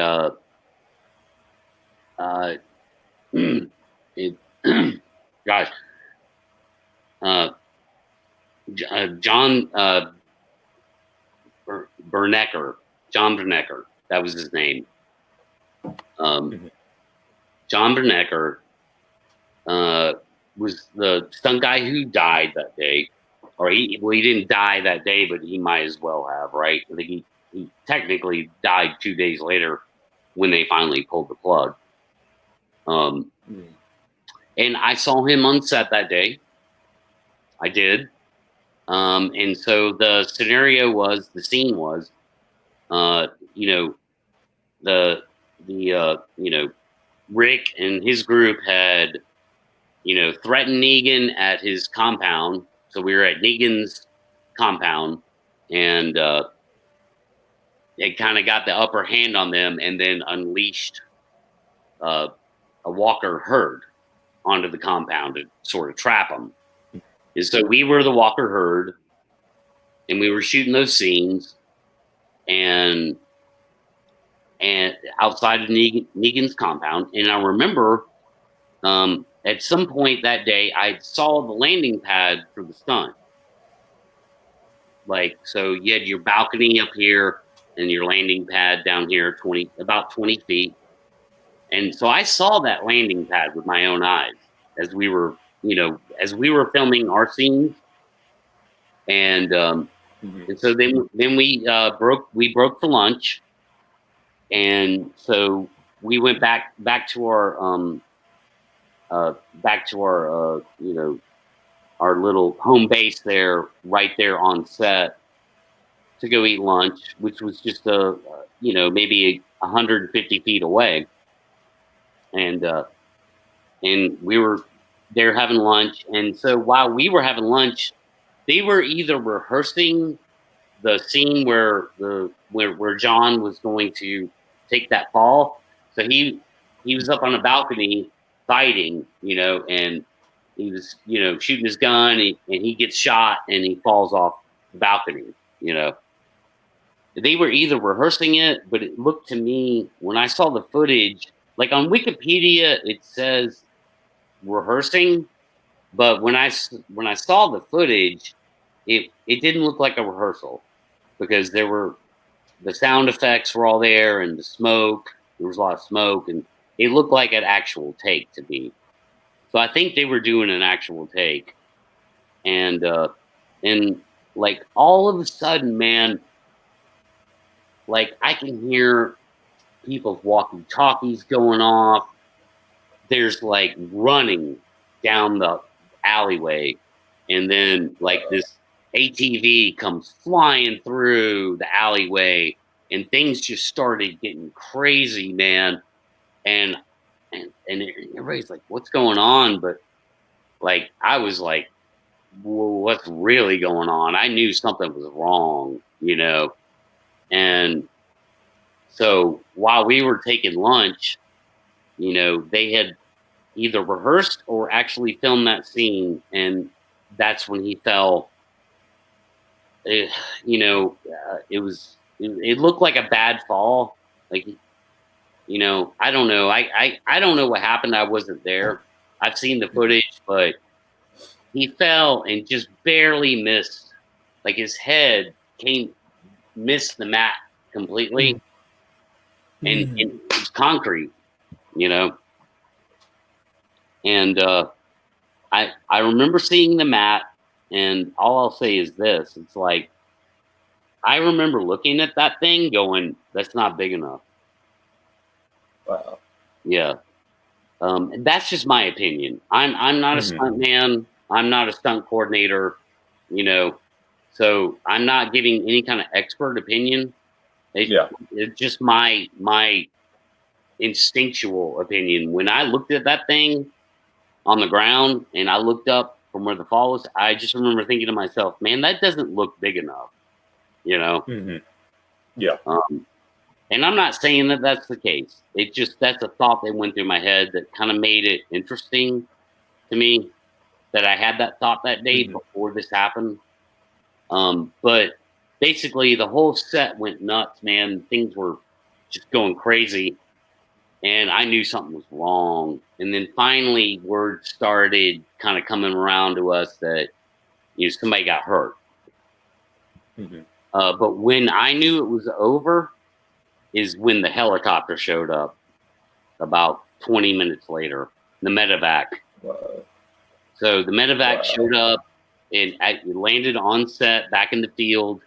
it gosh, John Bernecker, John Bernecker, that was his name. John Bernecker was the stunt guy who died that day, or he didn't die that day, but he might as well have, right? I think he technically died 2 days later when they finally pulled the plug. And I saw him on set that day. I did. And so the scene was, Rick and his group had, threatened Negan at his compound. So we were at Negan's compound, and it kind of got the upper hand on them, and then unleashed a Walker herd onto the compound to sort of trap them. And so we were the Walker herd, and we were shooting those scenes, and outside of Negan's compound. And I remember at some point that day, I saw the landing pad for the stunt. Like, so you had your balcony up here and your landing pad down here, about 20 feet. And so I saw that landing pad with my own eyes as we were filming our scenes. And and so then we broke for lunch, and so we went back to our our little home base there, right there on set, to go eat lunch, which was just maybe 150 feet away. And we were there having lunch. And so while we were having lunch, they were either rehearsing the scene where John was going to take that fall. So he was up on a balcony fighting, and he was, shooting his gun, and he gets shot and he falls off the balcony, They were either rehearsing it, but it looked to me, when I saw the footage, like on Wikipedia, it says rehearsing, but when I saw the footage, it didn't look like a rehearsal, because the sound effects were all there, and the smoke, there was a lot of smoke, and it looked like an actual take to me. So I think they were doing an actual take. And like all of a sudden, man, like I can hear people's walkie-talkies going off. There's like running down the alleyway, and then like this ATV comes flying through the alleyway, and things just started getting crazy, man. And everybody's like, what's going on? But like, I was like, well, what's really going on? I knew something was wrong, And so while we were taking lunch, they had either rehearsed or actually filmed that scene. And that's when he fell. It looked like a bad fall. Like you know, I don't know. I don't know what happened. I wasn't there. I've seen the footage, but he fell and just barely missed. Like his head missed the mat completely, and it was concrete, you know. And I remember seeing the mat, and all I'll say is this: it's like I remember looking at that thing, going, "That's not big enough." Wow. Yeah. And that's just my opinion. I'm not a stunt man. I'm not a stunt coordinator, you know. So I'm not giving any kind of expert opinion. It's just my instinctual opinion. When I looked at that thing on the ground and I looked up from where the fall was, I just remember thinking to myself, "Man, that doesn't look big enough," you know. Yeah. And I'm not saying that that's the case. It just, that's a thought that went through my head that kind of made it interesting to me that I had that thought that day before this happened. But basically, the whole set went nuts, man. Things were just going crazy. And I knew something was wrong. And then finally, word started kind of coming around to us that, you know, somebody got hurt. But when I knew it was over, is when the helicopter showed up about 20 minutes later, the medevac. Wow. So the medevac showed up and landed on set back in the field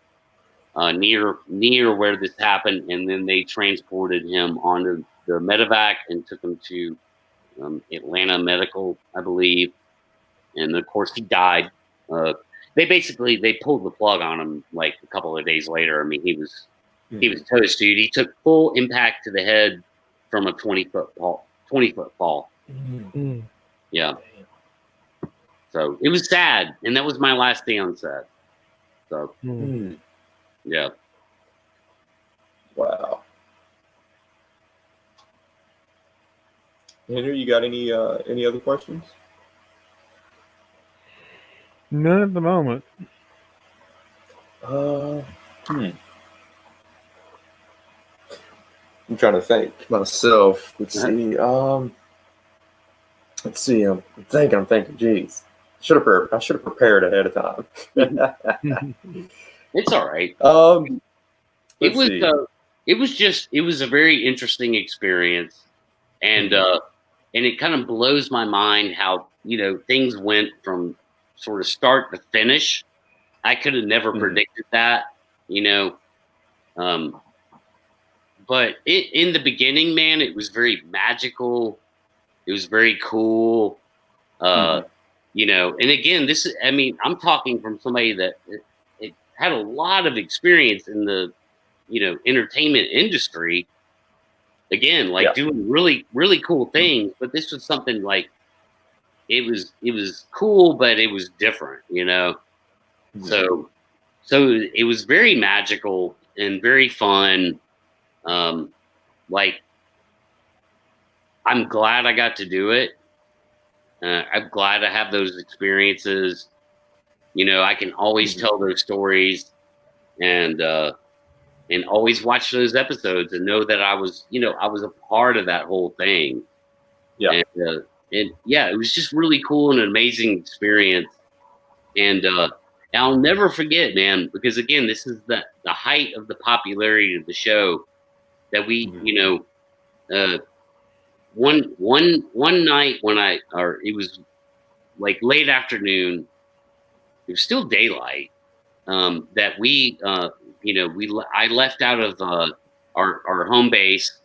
near where this happened, and then they transported him onto the medevac and took him to Atlanta Medical, I believe. And of course, he died. They pulled the plug on him like a couple of days later. I mean, he was toast, dude. He took full impact to the head from a 20-foot fall. Yeah. So it was sad, and that was my last day on set. So yeah. Wow. Henry, you got any other questions? None at the moment. I'm trying to think myself. Let's see. I'm thinking. Geez, I should have prepared ahead of time. It's all right. It was a very interesting experience, and it kind of blows my mind how, you know, things went from sort of start to finish. I could have never predicted that, you know. But in the beginning, man, it was very magical. It was very cool. You know, and again, I'm talking from somebody that it had a lot of experience in the, you know, entertainment industry. Again, like doing really, really cool things, but this was something like it was cool, but it was different, you know. So it was very magical and very fun. Like, I'm glad I got to do it. I'm glad I have those experiences. You know, I can always tell those stories and always watch those episodes and know that I was a part of that whole thing. Yeah. And yeah, it was just really cool and an amazing experience. And I'll never forget, man, because again, this is the height of the popularity of the show that we, you know, one night when it was like late afternoon, it was still daylight, that I left out of our home base,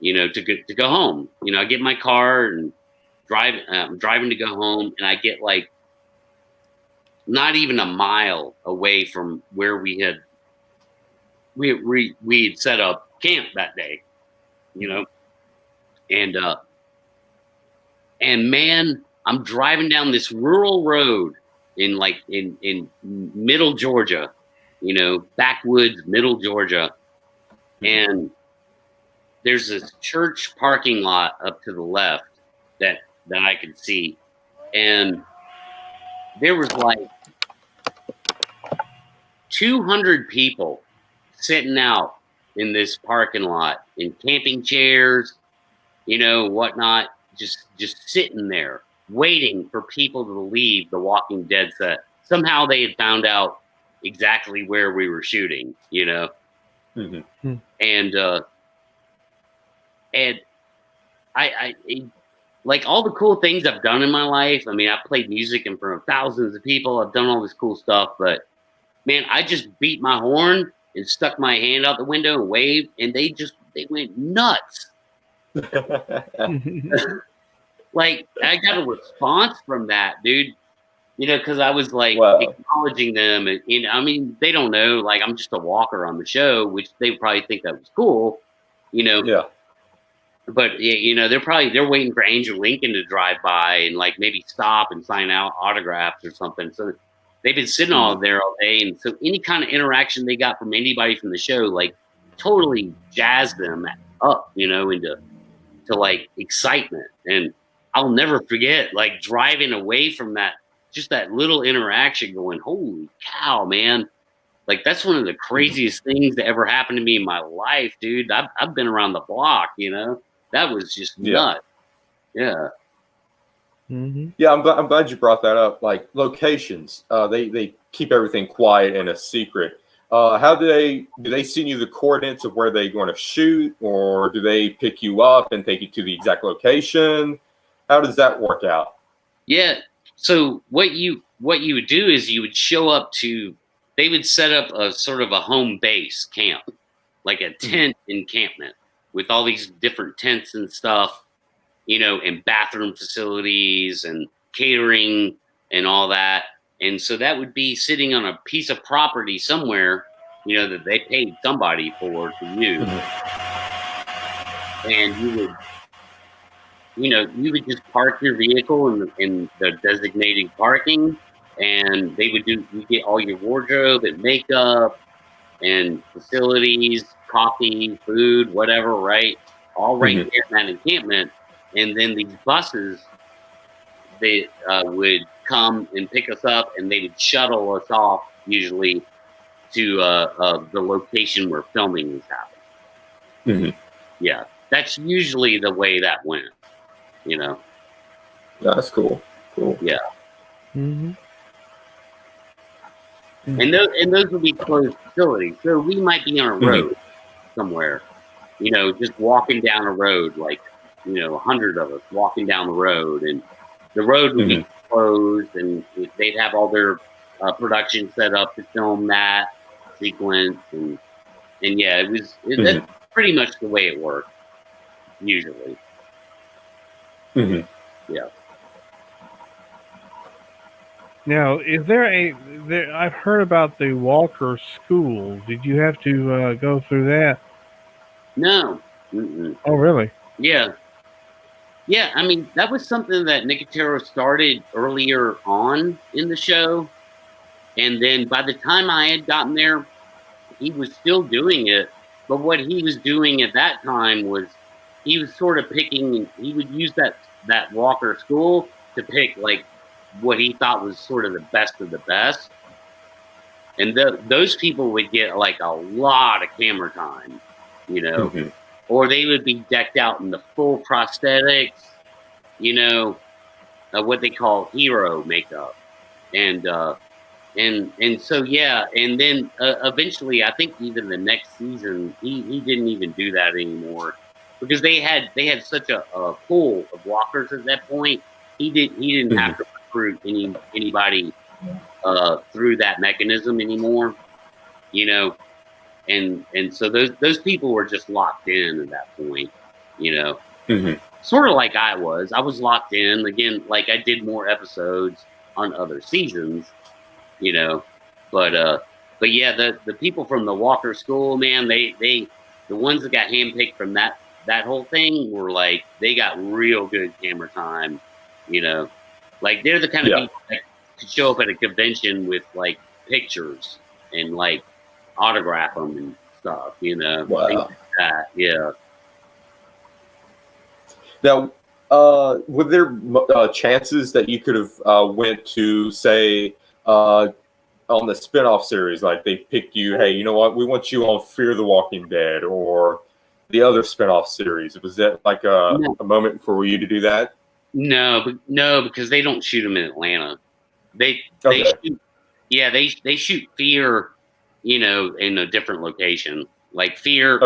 you know, to go home. You know, I get in my car and driving to go home, and I get like not even a mile away from where we had set up camp that day, you know, and man, I'm driving down this rural road in middle Georgia, you know, backwoods, middle Georgia. And there's this church parking lot up to the left that I could see. And there was like 200 people sitting out in this parking lot in camping chairs, whatnot, just sitting there waiting for people to leave the Walking Dead set. Somehow they had found out exactly where we were shooting, Mm-hmm. and I like all the cool things I've done in my life. I mean, I've played music in front of thousands of people. I've done all this cool stuff, but man, I just beat my horn and stuck my hand out the window and waved, and they went nuts. Like, I got a response from that, dude. Because I was like acknowledging them, and I mean, they don't know, like, I'm just a walker on the show, which they probably think that was cool, Yeah. But they're waiting for Andrew Lincoln to drive by and like maybe stop and sign out autographs or something. So they've been sitting all there all day, and so any kind of interaction they got from anybody from the show, like, totally jazzed them up, into like excitement. And I'll never forget, like, driving away from that, just that little interaction, going, holy cow, man. Like, that's one of the craziest things that ever happened to me in my life, dude. I've been around the block, that was just nuts. Yeah. Mm-hmm. Yeah, I'm glad you brought that up. Like, locations, they keep everything quiet and a secret. How do they send you the coordinates of where they're going to shoot, or do they pick you up and take you to the exact location? How does that work out? Yeah. So what you would do is you would show up they would set up a sort of a home base camp, like a tent encampment with all these different tents and stuff, and bathroom facilities and catering and all that. And so that would be sitting on a piece of property somewhere, that they paid somebody for to use. And you would just park your vehicle in the designated parking, and you get all your wardrobe and makeup and facilities, coffee, food, whatever, right? All right there in that encampment. And then these buses, they would come and pick us up, and they would shuttle us off, usually, to the location where filming was happening. Yeah, that's usually the way that went. That's cool. Yeah. Mm-hmm. And those would be closed facilities. So we might be on a road somewhere, just walking down a road, like, 100 of us walking down the road, and the road would be closed, and they'd have all their production set up to film that sequence, and yeah, that's pretty much the way it worked, usually. Yeah. Now, is there I've heard about the Walker School. Did you have to go through that? No. Mm-mm. Oh, really? Yeah. Yeah, I mean, that was something that Nicotero started earlier on in the show. And then by the time I had gotten there, he was still doing it. But what he was doing at that time was he was sort of picking, he would use that Walker School to pick, like, what he thought was sort of the best of the best. And those people would get, like, a lot of camera time, or they would be decked out in the full prosthetics, what they call hero makeup. And so, yeah. And then eventually, I think even the next season, he didn't even do that anymore, because they had such a pool of walkers at that point. He didn't have to recruit anybody through that mechanism anymore, and so those people were just locked in at that point, sort of like I was locked in again. Like, I did more episodes on other seasons, but yeah, the people from the Walker School, man, the ones that got handpicked from that whole thing were, like, they got real good camera time, like, they're the kind of people that could show up at a convention with, like, pictures and, like, autograph them and stuff, Wow. things like that. Yeah. Now, were there chances that you could have went to, say, on the spinoff series, like they picked you, hey, you know what, we want you on Fear the Walking Dead or the other spinoff series. Was that like a moment for you to do that? No, because they don't shoot them in Atlanta. They Okay. shoot, yeah, they shoot Fear, in a different location. Like Fear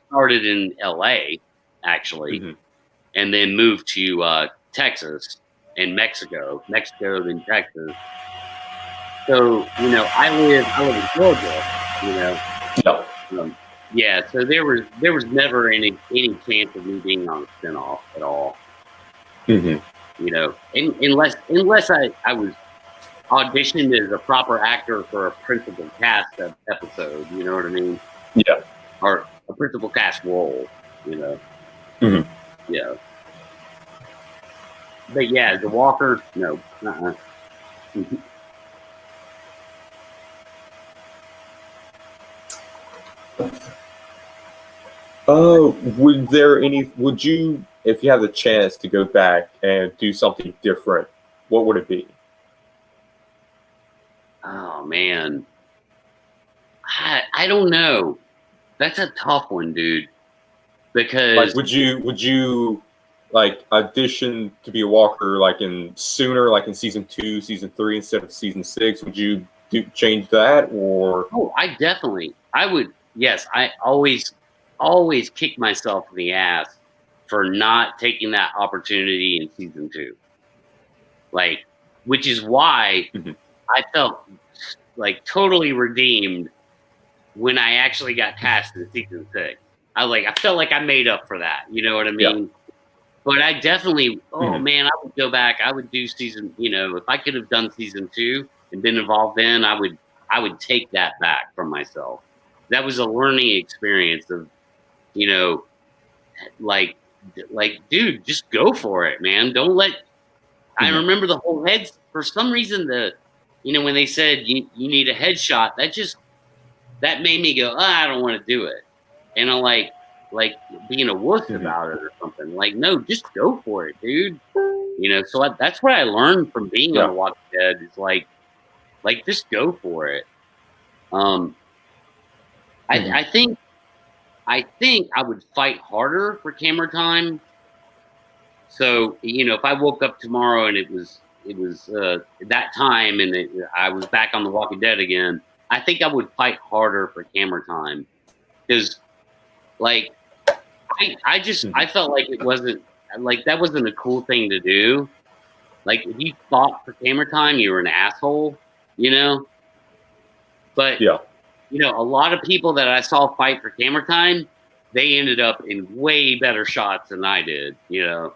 started in L.A. actually, and then moved to Texas and Mexico, then Texas. So I live in Georgia. Yeah. So there was never any chance of me being on a spinoff at all. Unless I was auditioned as a proper actor for a principal cast episode. You know what I mean? Yeah. Or a principal cast role. Yeah. But yeah, the Walker, no. Would you, if you had the chance to go back and do something different, what would it be? Oh man. I don't know. That's a tough one, dude. Because like, would you like audition to be a walker like in season 2, season 3 instead of season 6? Would you change that, or? Oh, I would. Yes, I always kick myself in the ass for not taking that opportunity in season 2. Like, which is why I felt like totally redeemed when I actually got cast in season 6. I felt like I made up for that. You know what I mean? Yeah. But I definitely, man, I would go back. I would do season, if I could have done season 2 and been involved then, I would take that back from myself. That was a learning experience of, like, dude, just go for it, man. Don't let, I remember the whole heads, for some reason, when they said you need a headshot, that made me go, I don't want to do it. And I'm like being a wuss about it or something. Like, no, just go for it, dude. So that's what I learned from being on The Walking Dead is like just go for it. I think I would fight harder for camera time. So if I woke up tomorrow and it was that time and I was back on The Walking Dead again, I think I would fight harder for camera time because like. I felt like it wasn't like that wasn't a cool thing to do. Like if you fought for camera time, you were an asshole, But a lot of people that I saw fight for camera time, they ended up in way better shots than I did, So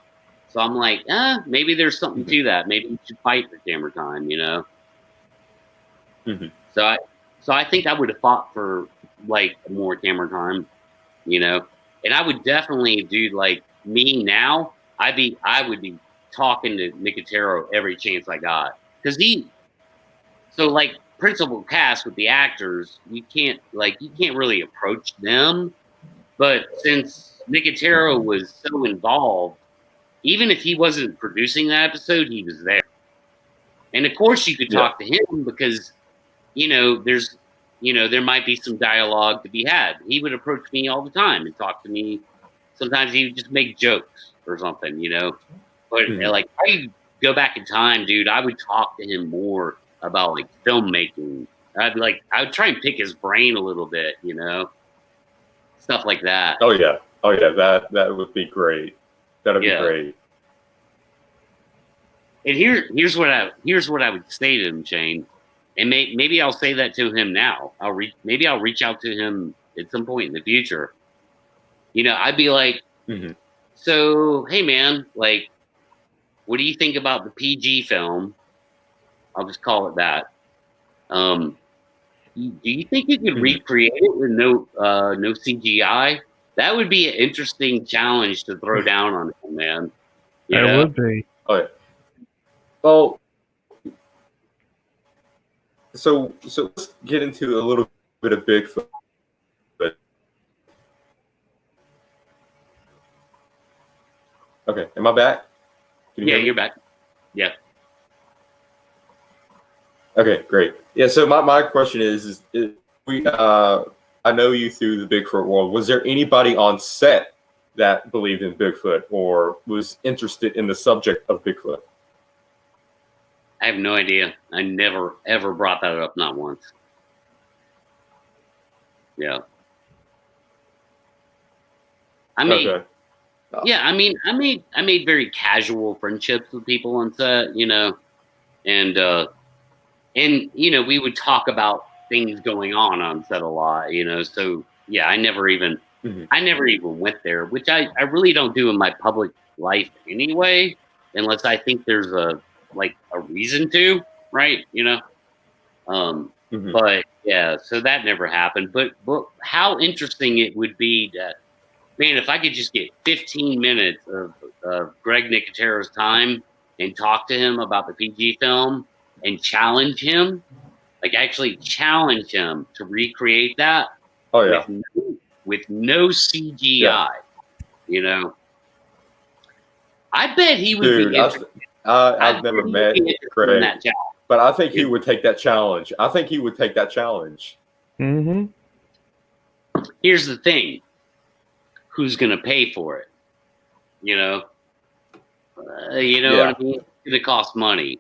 I'm like, maybe there's something to that. Maybe you should fight for camera time, So I think I would have fought for like more camera time, And I would definitely do like me now. I would be talking to Nicotero every chance I got because like principal cast with the actors, you can't really approach them. But since Nicotero was so involved, even if he wasn't producing that episode, he was there. And of course, you could talk to him because there might be some dialogue to be had. He would approach me all the time and talk to me. Sometimes he would just make jokes or something, But like, I go back in time, dude, I would talk to him more about like filmmaking. I would try and pick his brain a little bit, stuff like that. Oh yeah, that would be great. That'd be great. And here's what I would say to him, Shane. And maybe I'll say that to him now. Maybe I'll reach out to him at some point in the future. I'd be like, so, hey man, like, what do you think about the PG film? I'll just call it that. Do you think you could recreate it with no CGI? That would be an interesting challenge to throw down on him, man. It would be. Oh yeah. Well, so let's get into a little bit of Bigfoot. Okay, am I back? Yeah, you're back. Yeah. Okay, great. Yeah, so my question is we I know you through the Bigfoot world. Was there anybody on set that believed in Bigfoot or was interested in the subject of Bigfoot? I have no idea. I never ever brought that up, not once. Yeah. I made, Okay. yeah, I mean, I made very casual friendships with people on set, you know, and you know, we would talk about things going on set a lot, you know. So yeah, Mm-hmm. I never even went there, which I really don't do in my public life anyway, unless I think there's a reason to, right? You know. Mm-hmm. But yeah, so that never happened. But how interesting it would be that, man, if I could just get 15 minutes of Greg Nicotero's time and talk to him about the PG film and challenge him, like actually challenge him to recreate that Oh yeah. with no CGI, Yeah. you know, I bet he would Dude, be interested. I've never met Craig, That challenge. but I think he would take that challenge. I think he would take that challenge. Mm-hmm. Here's the thing: who's going to pay for it? You know, Yeah. what I mean. It's going to cost money,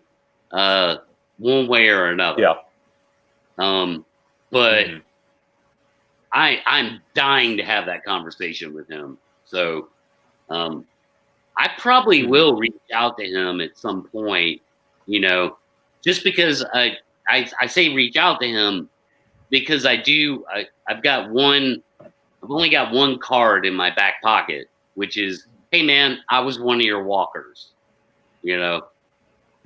one way or another. Yeah. But I'm dying to have that conversation with him. So, I probably will reach out to him at some point, you know, just because I say reach out to him because I've only got one card in my back pocket, which is, hey man, I was one of your walkers, you know?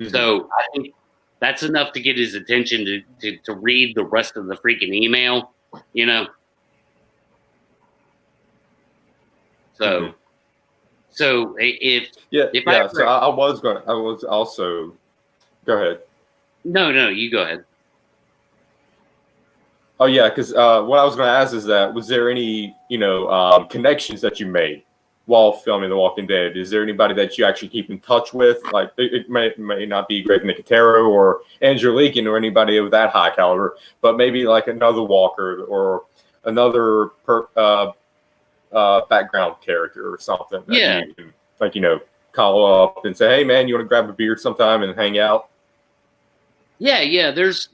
So I think that's enough to get his attention to read the rest of the freaking email, you know? So, so if I was also go ahead. No, you go ahead. Oh yeah, because what I was going to ask is that was there any connections that you made while filming The Walking Dead? Is there anybody that you actually keep in touch with? Like it may not be Greg Nicotero or Andrew Leakin or anybody of that high caliber, but maybe like another walker or another background character or something that you can call up and say, hey man, you want to grab a beer sometime and hang out? Yeah, there's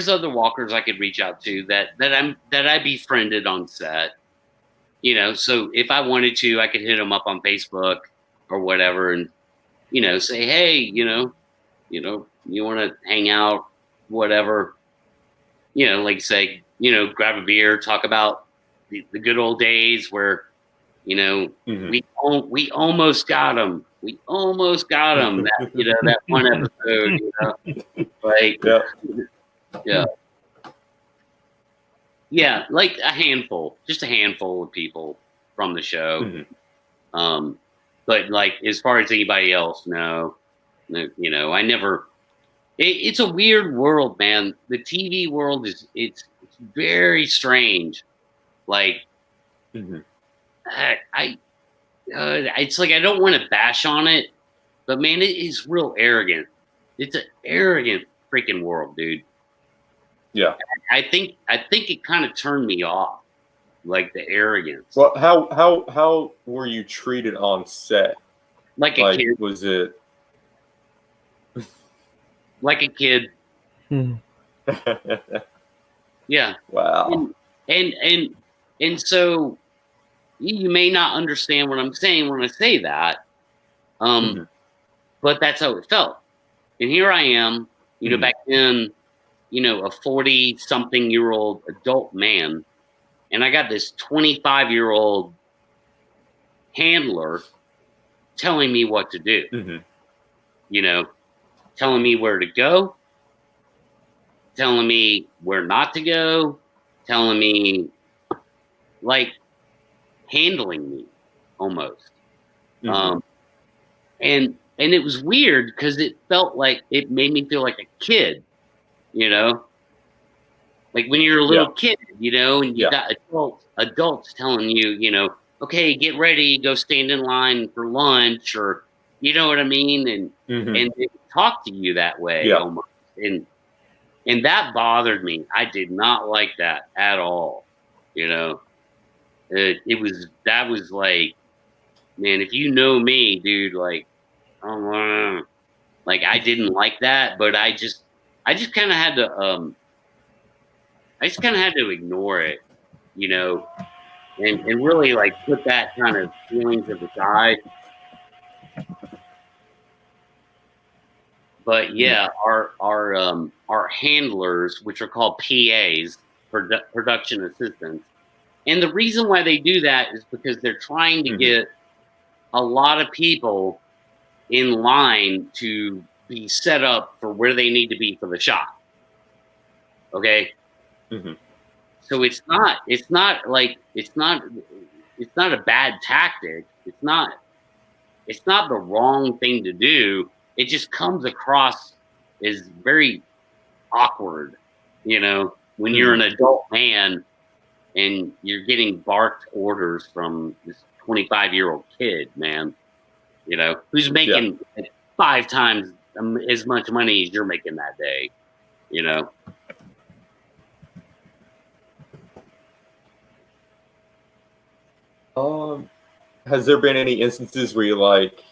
other walkers I could reach out to that I befriended on set. You know, so if I wanted to, I could hit them up on Facebook or whatever and say, hey, you want to hang out, whatever. Like say, grab a beer, talk about the good old days where we almost got them. We almost got them. That that one episode. Like yeah, like just a handful of people from the show. But like as far as anybody else, no, I never. It's a weird world, man. The TV world it's very strange. Like it's like I don't want to bash on it, but man, it is real arrogant. It's an arrogant freaking world, dude. Yeah, I think it kind of turned me off, like the arrogance. Well, how were you treated on set? Like a kid? Was it like a kid? Yeah. Wow. And so you may not understand what I'm saying when I say that, but that's how it felt. And here I am, back then, a 40-something-year-old adult man, and I got this 25-year-old handler telling me what to do. Telling me where to go, telling me where not to go, telling me, like, handling me almost. And it was weird because it made me feel like a kid, like when you're a little kid, and you got adults telling you, okay, get ready, go stand in line for lunch, or you know what I mean, and they talk to you that way almost. And And that bothered me. I did not like that at all. You know, that was like, man, if you know me, dude, like, like I didn't like that, but I just kind of had to, ignore it, you know, and really like put that kind of feeling to the side. But yeah, our handlers, which are called PAs, production assistants, and the reason why they do that is because they're trying to get a lot of people in line to be set up for where they need to be for the shot. Okay. So it's not a bad tactic. It's not the wrong thing to do. It just comes across as very awkward, you know, when you're an adult man and you're getting barked orders from this 25-year-old kid, man, you know, who's making 5 times as much money as you're making that day, you know. Has there been any instances where you're like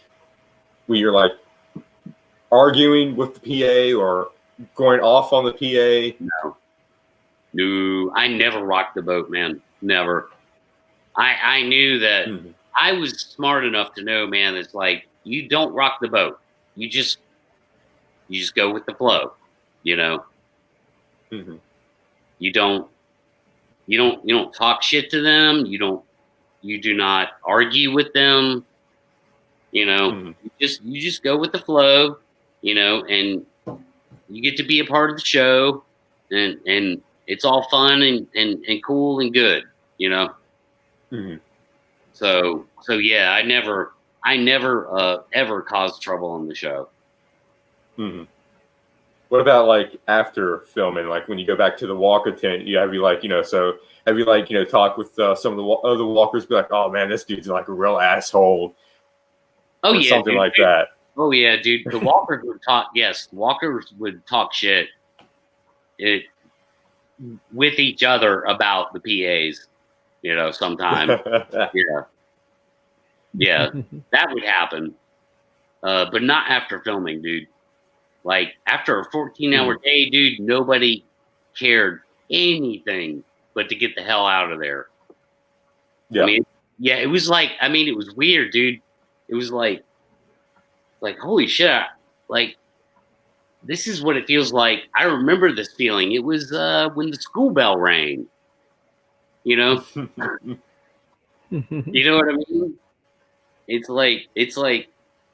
arguing with the PA or going off on the PA? No, I never rocked the boat, man. Never. I knew that I was smart enough to know, man, it's like, you don't rock the boat. You just go with the flow, you know. You don't talk shit to them. You do not argue with them. You know, you just go with the flow, you know, and you get to be a part of the show, and it's all fun and cool and good, you know. So yeah, I never ever caused trouble on the show. What about like after filming, like when you go back to the walker tent, have you talk with some of the other walkers, be like, oh man, this dude's like a real asshole. Oh yeah, something like that. Oh yeah, dude. The walkers would talk. Yes, walkers would talk shit with each other about the PAs. You know, sometimes. yeah, that would happen. But not after filming, dude. Like after a 14-hour day, dude, nobody cared anything but to get the hell out of there. Yeah. I mean, yeah, it was like, I mean, it was weird, dude. It was like holy shit, like this is what it feels like. I remember this feeling. It was when the school bell rang. You know, you know what I mean? It's like,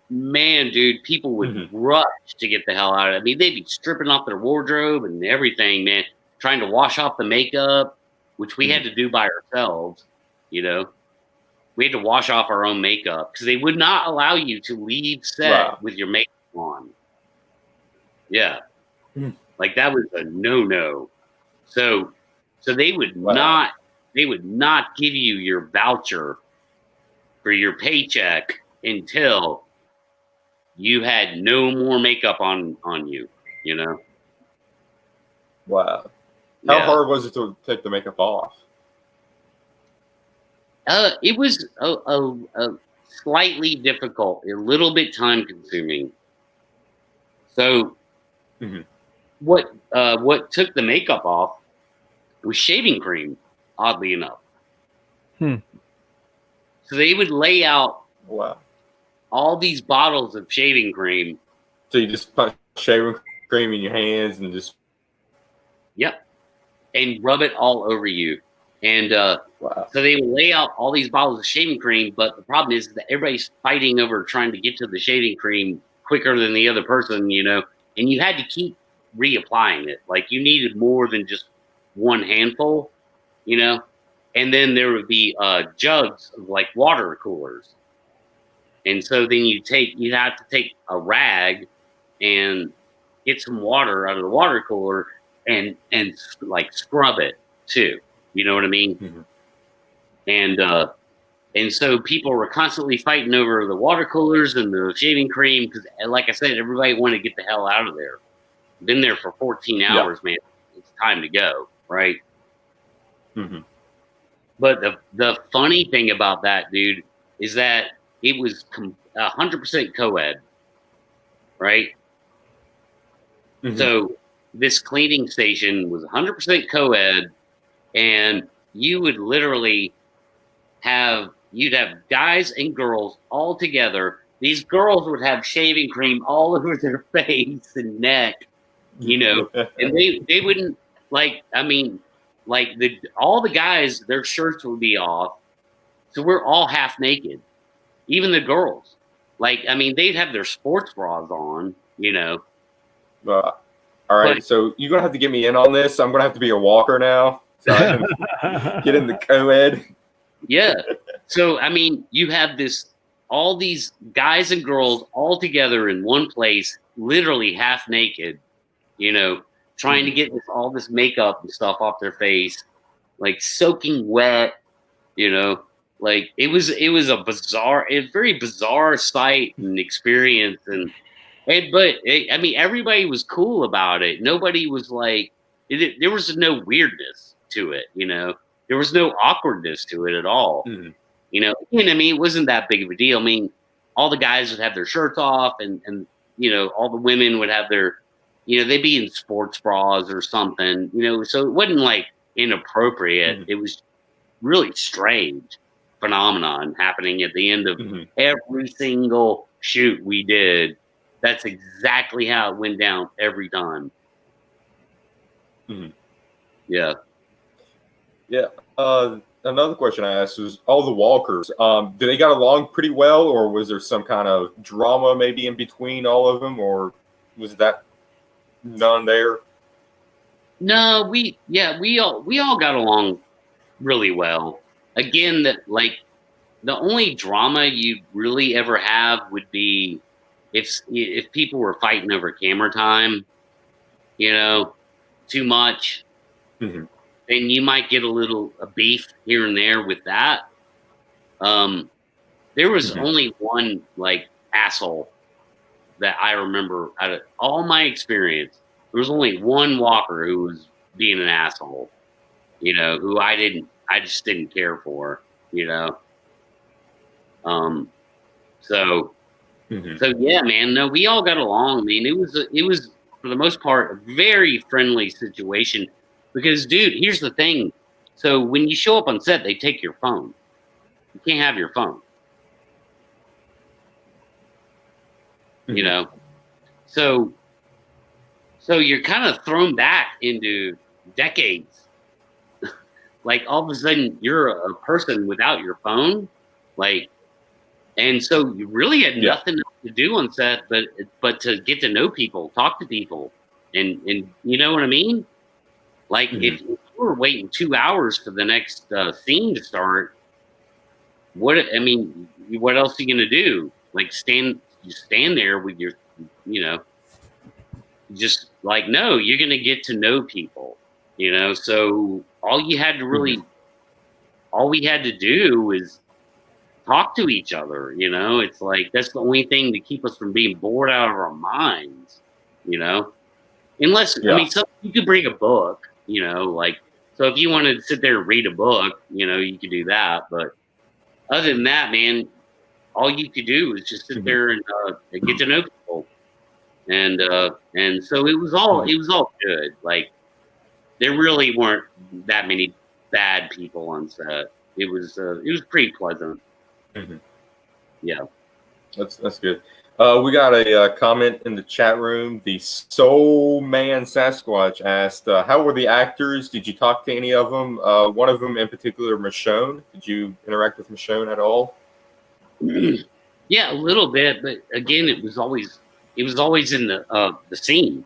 man, dude, people would rush to get the hell out of it. I mean, they'd be stripping off their wardrobe and everything, man, trying to wash off the makeup, which we had to do by ourselves. You know, we had to wash off our own makeup because they would not allow you to leave set with your makeup on. Yeah. Like that was a no-no. So they would not give you your voucher for your paycheck until you had no more makeup on you, you know? Wow. How hard was it to take the makeup off? It was a slightly difficult, a little bit time consuming. So what took the makeup off was shaving cream, oddly enough. So they would lay out all these bottles of shaving cream. So you just put shaving cream in your hands and just... Yep. And rub it all over you. And so they would lay out all these bottles of shaving cream, but the problem is that everybody's fighting over trying to get to the shaving cream quicker than the other person, you know, and you had to keep reapplying it. Like you needed more than just one handful, you know, and then there would be jugs of like water coolers. And so then you have to take a rag and get some water out of the water cooler and like scrub it too. You know what I mean? And so people were constantly fighting over the water coolers and the shaving cream because, like I said, everybody wanted to get the hell out of there. been there for 14 hours, man. It's time to go, right? Mm-hmm. But the funny thing about that, dude, is that it was 100% co-ed, right? Mm-hmm. So this cleaning station was 100% co-ed, and you would literally you'd have guys and girls all together. These girls would have shaving cream all over their face and neck, and they wouldn't all the guys, their shirts would be off, so we're all half naked, even the girls. They'd have their sports bras on, All right, so you're gonna have to get me in on this. I'm gonna have to be a walker now, so I can get in the co-ed. Yeah. So you have all these guys and girls all together in one place, literally half naked, trying to get all this makeup and stuff off their face, like soaking wet, like it was a very bizarre sight and experience, but everybody was cool about it. Nobody was like, there was no weirdness to it, there was no awkwardness to it at all. Mm-hmm. It wasn't that big of a deal. All the guys would have their shirts off, and all the women would have their, they'd be in sports bras or something, so it wasn't like inappropriate. Mm-hmm. It was really strange phenomenon happening at the end of every single shoot we did. That's exactly how it went down every time. Mm-hmm. Yeah. Yeah. Another question I asked was all the walkers. Did they got along pretty well, or was there some kind of drama maybe in between all of them, or was that none there? No, we all got along really well. Again, the only drama you really ever have would be if people were fighting over camera time, too much, mm-hmm. then you might get a beef here and there with that. There was only one asshole that I remember out of all my experience. There was only one walker who was being an asshole, who I just didn't care for, So yeah, man, no, we all got along. I mean, it was for the most part a very friendly situation because, dude, here's the thing. So when you show up on set, they take your phone. You can't have your phone. So you're kind of thrown back into decades. Like all of a sudden you're a person without your phone, and so you really had nothing to do on set, but to get to know people, talk to people, and you know what I mean? Like if you were waiting 2 hours for the next scene to start, what else are you gonna do? Like stand there with your, just like, no, you're gonna get to know people, So all we had to do is talk to each other, It's like that's the only thing to keep us from being bored out of our minds, Unless so you could bring a book, so if you wanted to sit there and read a book, you could do that. But other than that, man, all you could do is just sit there and get to know people, and so it was all good. Like there really weren't that many bad people on set. It was pretty pleasant. Yeah, that's good. We got a comment in the chat room. The Soul Man Sasquatch asked, "How were the actors? Did you talk to any of them? One of them in particular, Michonne. Did you interact with Michonne at all?" Yeah, a little bit, but again, it was always in the scene,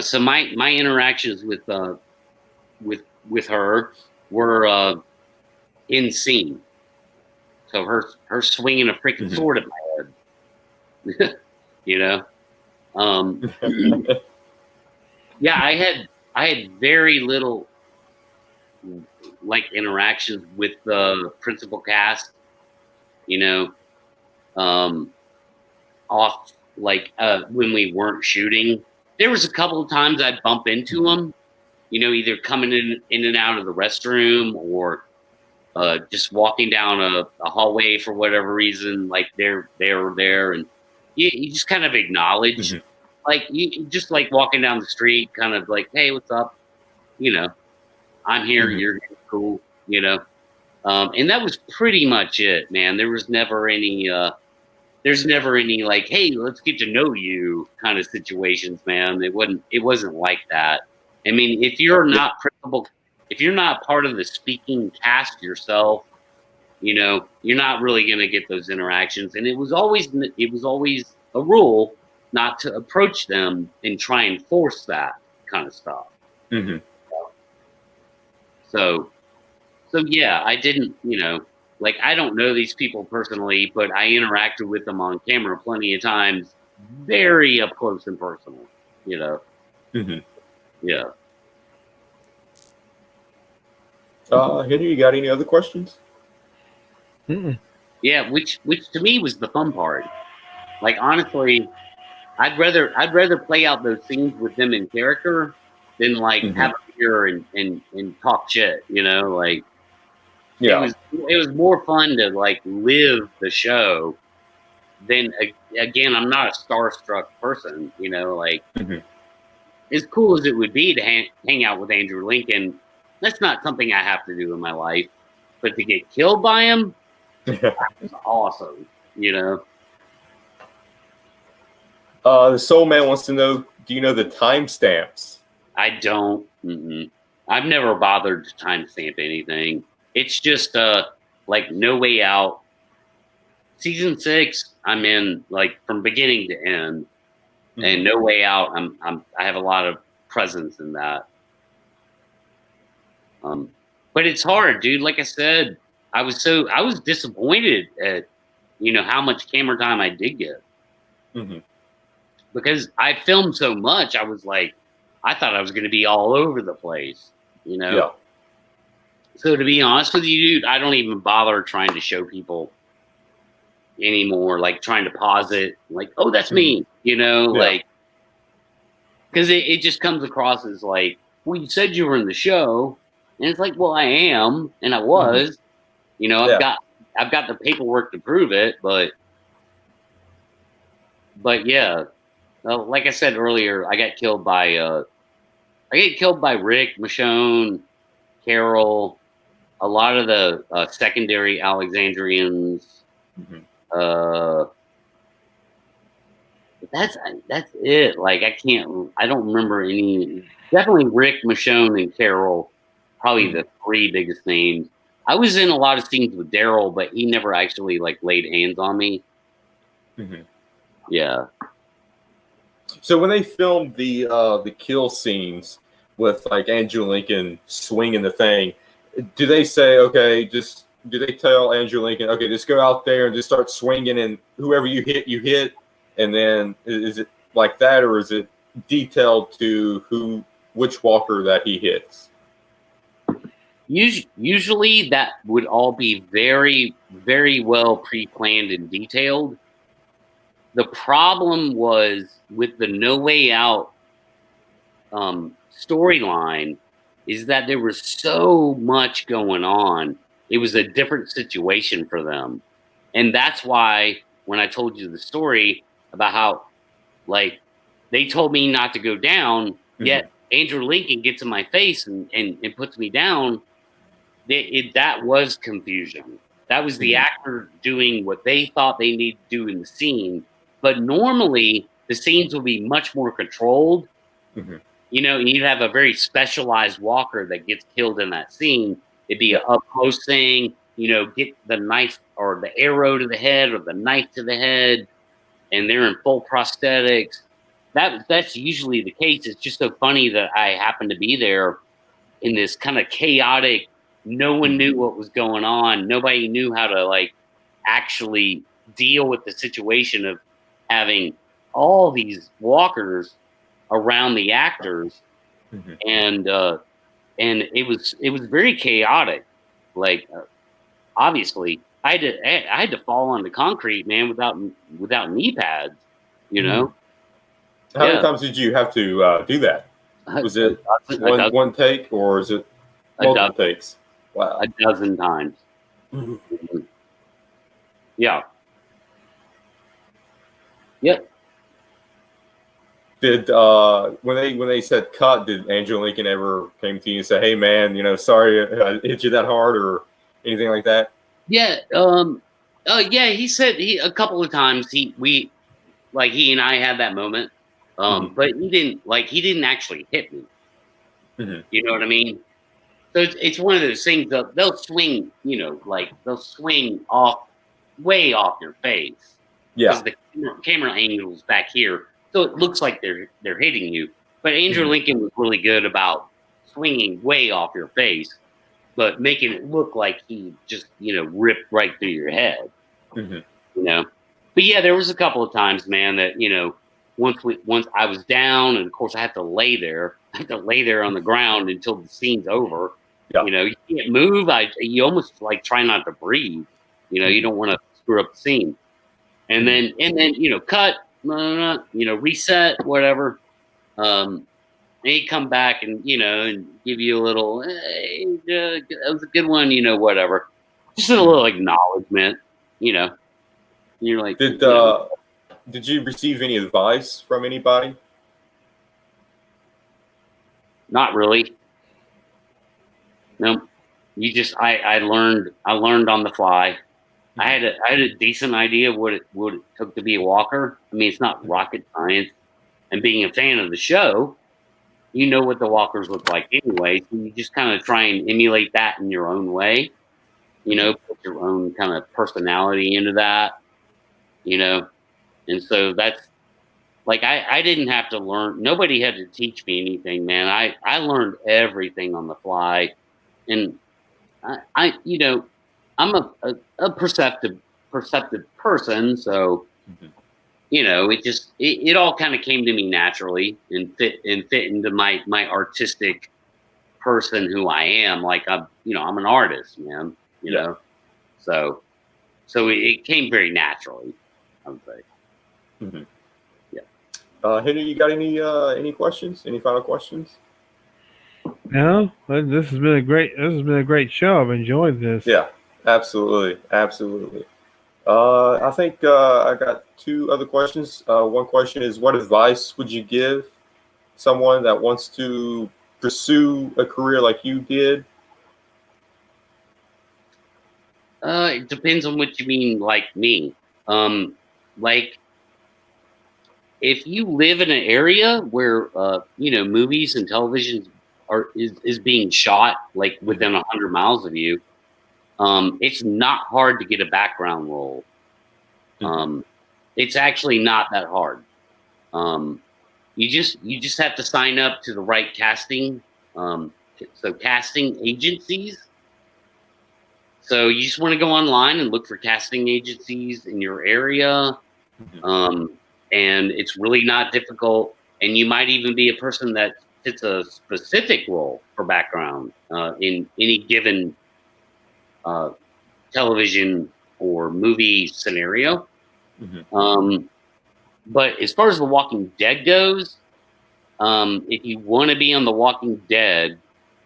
So my interactions with her were in scene. So her swinging a freaking sword at my head, Yeah, I had very little interactions with the principal cast, off when we weren't shooting. There was a couple of times I'd bump into them, either coming in and out of the restroom or just walking down a hallway for whatever reason. Like they're there, and you just kind of acknowledge, like you just like walking down the street, kind of like, hey, what's up? I'm here. You're cool. And that was pretty much it, man. There was never any. There's never any like, hey, let's get to know you kind of situations, man. It wasn't like that. I mean, if you're not part of the speaking cast yourself, you're not really going to get those interactions. And it was always a rule not to approach them and try and force that kind of stuff. So yeah, I didn't, like, I don't know these people personally, but I interacted with them on camera plenty of times, very up close and personal, Yeah. Henry, you got any other questions? Yeah, which to me was the fun part. Like, honestly, I'd rather play out those scenes with them in character than like have a beer and talk shit, like. Yeah. It was more fun to like live the show than, again, I'm not a starstruck person, like as cool as it would be to hang out with Andrew Lincoln, that's not something I have to do in my life. But to get killed by him, that's awesome, The Soul Man wants to know, do you know the timestamps? I don't. I've never bothered to timestamp anything. It's just like No Way Out. Season 6, I'm in like from beginning to end, and No Way Out, I have a lot of presence in that. But it's hard, dude. Like I said, I was disappointed at how much camera time I did get, because I filmed so much. I was like, I thought I was going to be all over the place, Yeah. So to be honest with you, dude, I don't even bother trying to show people anymore, like trying to pause it, like, oh, that's me, like, because it just comes across as like, well, you said you were in the show, and it's like, well, I am, and I was, I've got the paperwork to prove it, but yeah, like I said earlier, I got killed by Rick, Michonne, Carol, a lot of the secondary Alexandrians. That's it. Like, I don't remember any. Definitely Rick, Michonne, and Carol, probably the 3 biggest names. I was in a lot of scenes with Daryl, but he never actually like laid hands on me. Yeah. So when they filmed the kill scenes with like Andrew Lincoln swinging the thing, do they say, okay, do they tell Andrew Lincoln, okay, just go out there and just start swinging, and whoever you hit, and then is it like that, or is it detailed to which walker that he hits? Usually that would all be very, very well pre-planned and detailed. The problem was with the No Way Out storyline is that there was so much going on. It was a different situation for them. And that's why when I told you the story about how, like, they told me not to go down, yet Andrew Lincoln gets in my face and puts me down, that was confusion. That was the actor doing what they thought they needed to do in the scene. But normally, the scenes will be much more controlled. And you'd have a very specialized walker that gets killed in that scene. It'd be an up-close thing, get the knife or the arrow to the head or the knife to the head, and they're in full prosthetics. That's usually the case. It's just so funny that I happened to be there in this kind of chaotic, no one knew what was going on. Nobody knew how to, like, actually deal with the situation of having all these walkers around the actors. And it was very chaotic. Like, obviously I had to fall on the concrete, man, without knee pads. You know. How many times did you have to do that? Was it one take, or is it multiple takes? Wow, a dozen times. Yeah. Yep. Did when they said cut, did Andrew Lincoln ever came to you and say, "Hey man, sorry I hit you that hard," or anything like that? Yeah. Yeah. He said a couple of times he and I had that moment. But he didn't actually hit me. You know what I mean? So it's one of those things that they'll swing, they'll swing way off your face. Yeah. Because the camera angle's back here, so it looks like they're hitting you. But Andrew Lincoln was really good about swinging way off your face, but making it look like he just ripped right through your head. But yeah, there was a couple of times, man, that once I was down, and of course I had to lay there. I had to lay there on the ground until the scene's over. Yeah. You can't move. You almost try not to breathe. You don't want to screw up the scene. And then cut, reset, whatever. And he'd come back and and give you a little, hey, that was a good one, whatever. Just a little acknowledgement, You're like, did you receive any advice from anybody? Not really. No, I learned on the fly. I had a decent idea of what it took to be a walker. I mean, it's not rocket science. And being a fan of the show, you know what the walkers look like anyway. So you just kind of try and emulate that in your own way. Put your own kind of personality into that. And so that's I didn't have to learn. Nobody had to teach me anything, man. I learned everything on the fly, and I'm a perceptive person, so it all kind of came to me naturally and fit into my artistic person who I am. I'm an artist, man. You know, so it came very naturally, I would say. Henry, you got any questions? Any final questions? No, this has been a great show. I've enjoyed this. Yeah, absolutely. I think I got two other questions. One question is, what advice would you give someone that wants to pursue a career like you did? It depends on what you mean, like me. If you live in an area where movies and television is being shot within 100 miles of you, it's not hard to get a background role. It's actually not that hard. You just have to sign up to the right casting. So casting agencies. So you just want to go online and look for casting agencies in your area. And it's really not difficult. And you might even be a person that fits a specific role for background in any given television or movie scenario. But as far as The Walking Dead goes, if you want to be on The Walking Dead,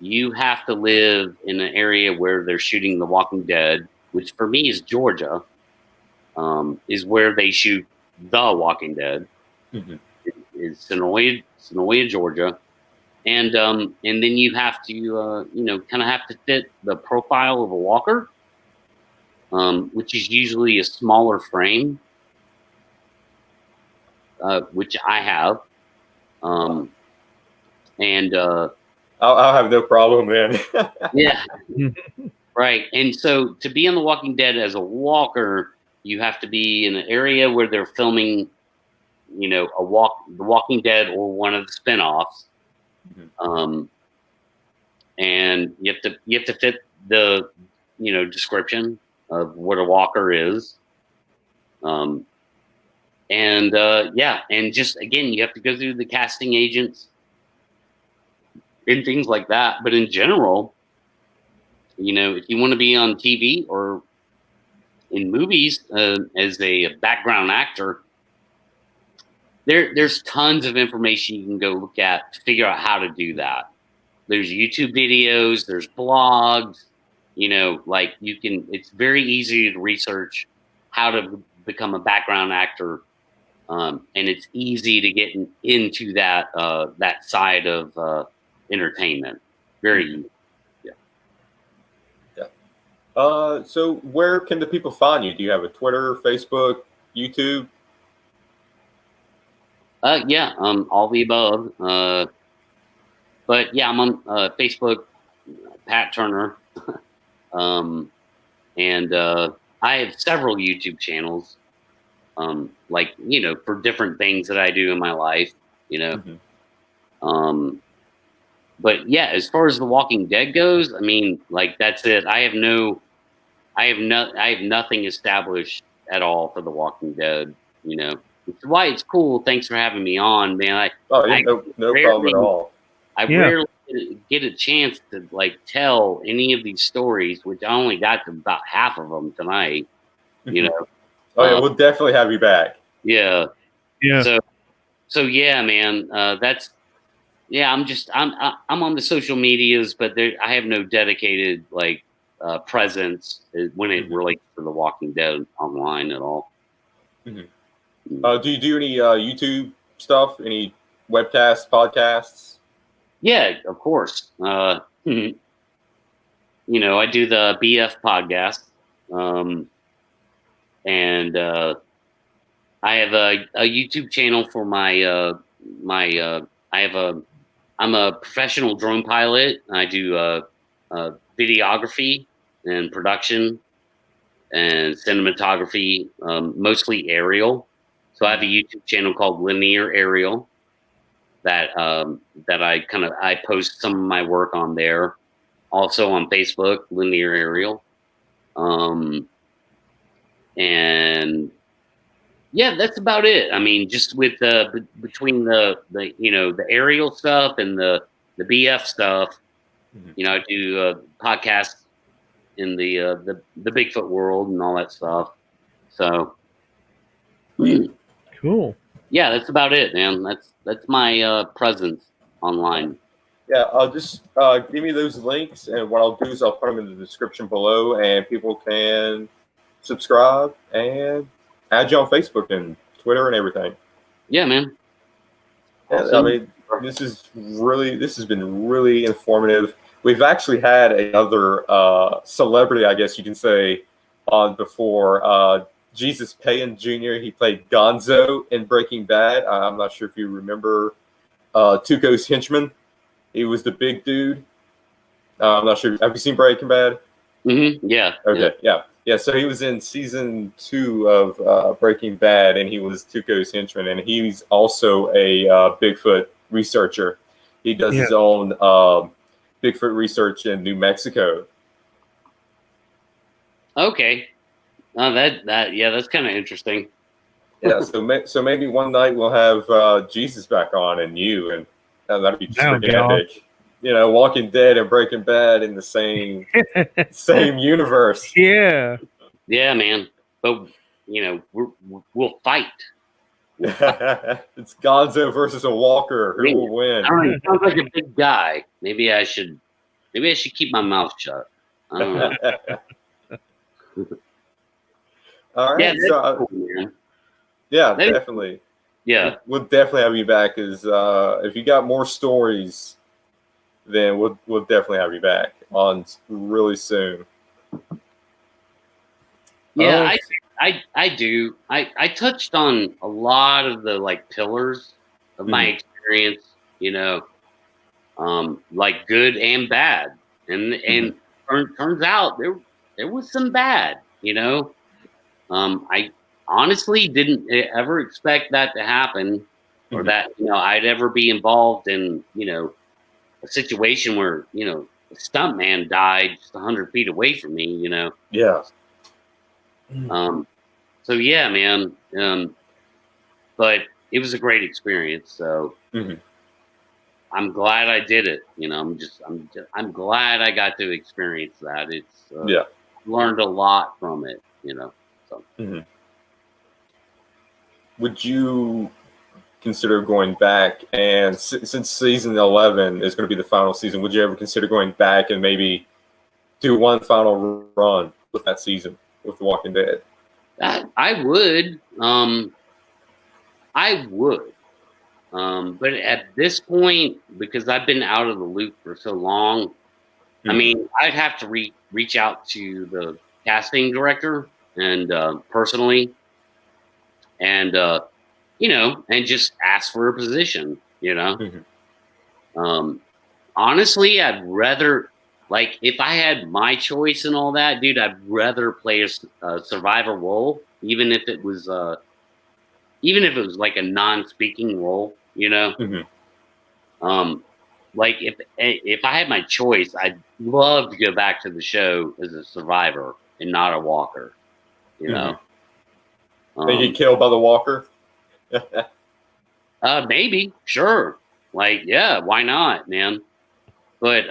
you have to live in an area where they're shooting The Walking Dead, which for me is Georgia, is where they shoot The Walking Dead. It's Sonoya, Georgia. And then you have to, kind of have to fit the profile of a walker, which is usually a smaller frame, which I have. And I'll have no problem, man. Yeah, right. And so to be on The Walking Dead as a walker, you have to be in an area where they're filming, The Walking Dead or one of the spinoffs. And you have to fit the description of what a walker is. And just again, you have to go through the casting agents and things like that. But in general, if you want to be on TV or in movies as a background actor, there's tons of information you can go look at to figure out how to do that. There's YouTube videos, there's blogs, like it's very easy to research how to become a background actor. And it's easy to get into that side of entertainment. Very easy. So where can the people find you? Do you have a Twitter, Facebook, YouTube? Yeah, all the above. But yeah, I'm on Facebook, Pat Turner, and I have several YouTube channels, like for different things that I do in my life, Mm-hmm. But yeah, as far as The Walking Dead goes, I mean, like that's it. I have nothing established at all for The Walking Dead. Which is why it's cool. Thanks for having me on, man. No problem at all. I rarely get a chance to tell any of these stories, which I only got to about half of them tonight. Oh yeah, we'll definitely have you back. Yeah. Yeah. So yeah, man. I'm on the social medias, but I have no dedicated presence when it relates to The Walking Dead online at all. Mm-hmm. Do you do any YouTube stuff? Any webcasts, podcasts? Yeah, of course. I do the BF podcast, and I have a YouTube channel for I'm a professional drone pilot. I do videography and production and cinematography, mostly aerial. So I have a YouTube channel called Linear Aerial that I post some of my work on there. Also on Facebook, Linear Aerial. And yeah, that's about it. I mean, just with between the aerial stuff and the BF stuff, I do podcasts in the Bigfoot world and all that stuff. So cool. Yeah, that's about it, man. That's my presence online. Yeah, I'll just give me those links, and what I'll do is I'll put them in the description below, and people can subscribe and add you on Facebook and Twitter and everything. Yeah, man. Awesome. I mean, this has been really informative. We've actually had another celebrity, I guess you can say, on before. Jesus Payne Jr. He played Gonzo in Breaking Bad. I'm not sure if you remember Tuco's henchman. He was the big dude. I'm not sure. Have you seen Breaking Bad? Mm-hmm. Yeah. Okay. Yeah. So he was in season 2 of Breaking Bad, and he was Tuco's henchman, and he's also a Bigfoot researcher. He does his own Bigfoot research in New Mexico. Okay. Oh, that's kind of interesting. Yeah. So maybe one night we'll have Jesus back on and you, and that'd be just freaking epic. Walking Dead and Breaking Bad in the same universe. Yeah. Yeah, man. But we'll fight. It's Gonzo versus a Walker. Who will win? Sounds like a big guy. Maybe I should keep my mouth shut. I don't know. All right. Yeah, cool, man. Yeah, definitely. Yeah, we'll definitely have you back. Because if you got more stories, then we'll definitely have you back on really soon. Yeah, I do. I touched on a lot of the pillars of my experience, like good and bad, and turns out there was some bad, I honestly didn't ever expect that to happen, or that I'd ever be involved in a situation where a stuntman died just 100 feet away from me, Yeah. So yeah, man. But it was a great experience. So I'm glad I did it. I'm glad I got to experience that. It's learned a lot from it. So. Would you consider going back? And since season 11 is going to be the final season, would you ever consider going back and maybe do one final run with that season with The Walking Dead? I would. I would. But at this point, because I've been out of the loop for so long, I mean, I'd have to reach out to the casting director and personally, and and just ask for a position. Honestly, I'd rather, like, if I had my choice and all that, dude, I'd rather play a survivor role, even if it was like a non-speaking role. Like if I had my choice, I'd love to go back to the show as a survivor and not a walker. They get killed by the walker. Maybe, sure. Like, yeah, why not, man? But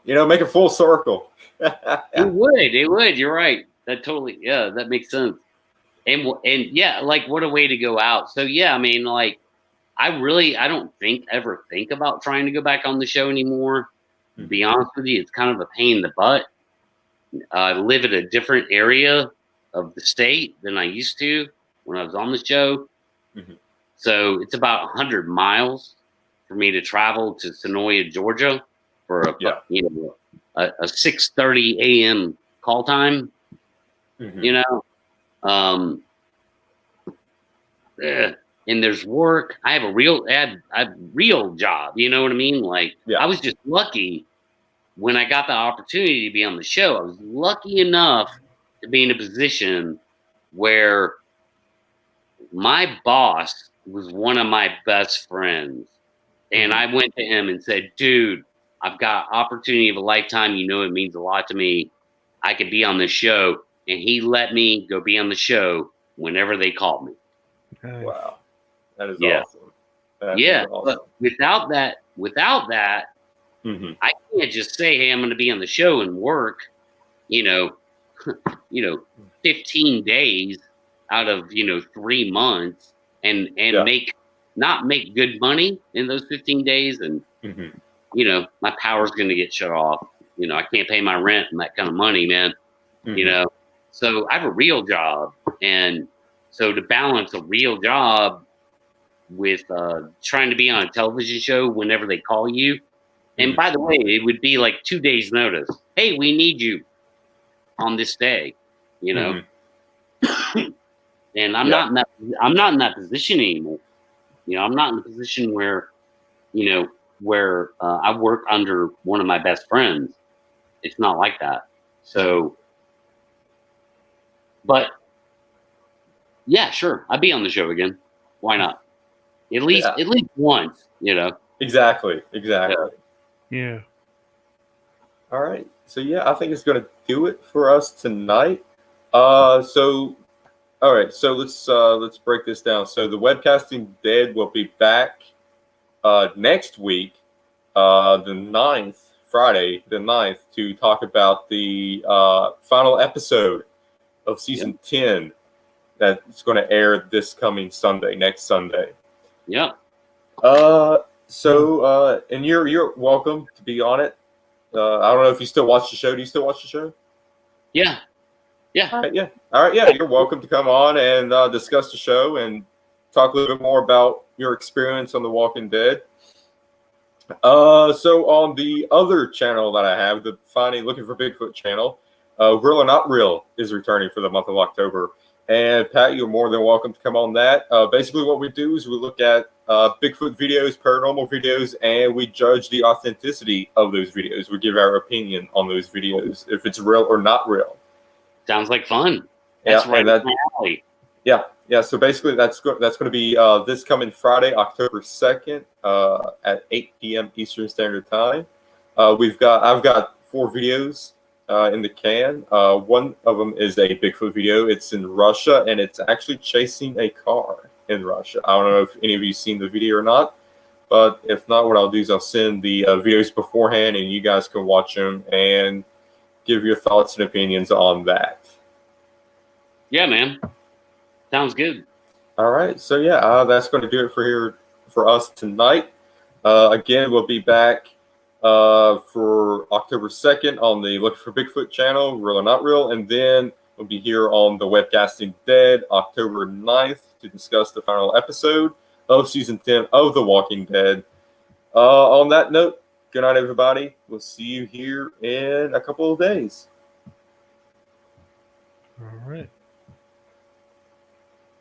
make a full circle. It would. You're right. That totally, yeah, that makes sense. And yeah, like, what a way to go out. So yeah, I mean, like, I don't ever think about trying to go back on the show anymore. To be honest with you, it's kind of a pain in the butt. I live in a different area of the state than I used to when I was on the show. So it's about 100 miles for me to travel to Sonoya, Georgia for a 6:30 a.m. call time. And there's work. I have a real job. You know what I mean? Like, I was just lucky when I got the opportunity to be on the show. I was lucky enough to be in a position where my boss was one of my best friends. And I went to him and said, dude, I've got opportunity of a lifetime. It means a lot to me. I could be on the show. And he let me go be on the show whenever they called me. Nice. Wow. That is awesome. That is awesome. But without that, I can't just say, hey, I'm going to be on the show and work, 15 days out of, 3 months and not make good money in those 15 days. And, my power's going to get shut off. I can't pay my rent and that kind of money, man, So I have a real job. And so to balance a real job with trying to be on a television show whenever they call you. And by the way, it would be like 2 days notice. Hey, we need you on this day, and I'm not in that position anymore. I'm not in a position where I work under one of my best friends. It's not like that. So, but yeah, sure. I'd be on the show again. Why not? At least once, Exactly. Yeah. All right. So yeah, I think it's going to do it for us tonight. So all right. So let's break this down. So the Webcasting Dead will be back next week, Friday the 9th, to talk about the final episode of season 10 that's going to air this coming Sunday, next Sunday. Yeah. So and you're welcome to be on it. I don't know if you still watch the show. Do you still watch the show? Yeah. All right, yeah. You're welcome to come on and discuss the show and talk a little bit more about your experience on The Walking Dead. So on the other channel that I have, the Finding Looking for Bigfoot channel, Real or Not Real is returning for the month of October. And Pat, you're more than welcome to come on that. Basically what we do is we look at Bigfoot videos, paranormal videos, and we judge the authenticity of those videos. We give our opinion on those videos, if it's real or not real. Sounds like fun. That's right up my alley. Yeah. So basically, that's going to be this coming Friday, October 2nd, at 8 p.m. Eastern Standard Time. I've got 4 videos in the can. One of them is a Bigfoot video. It's in Russia, and it's actually chasing a car in Russia. I don't know if any of you seen the video or not, but if not, what I'll do is I'll send the videos beforehand, and you guys can watch them and give your thoughts and opinions on that. Yeah, man. Sounds good. All right. So yeah, that's going to do it for us tonight. Again, we'll be back for October 2nd on the Look for Bigfoot channel, Real or Not Real, and then we'll be here on the Webcasting Dead October 9th to discuss the final episode of season 10 of The Walking Dead. On that note, good night, everybody. We'll see you here in a couple of days. All right.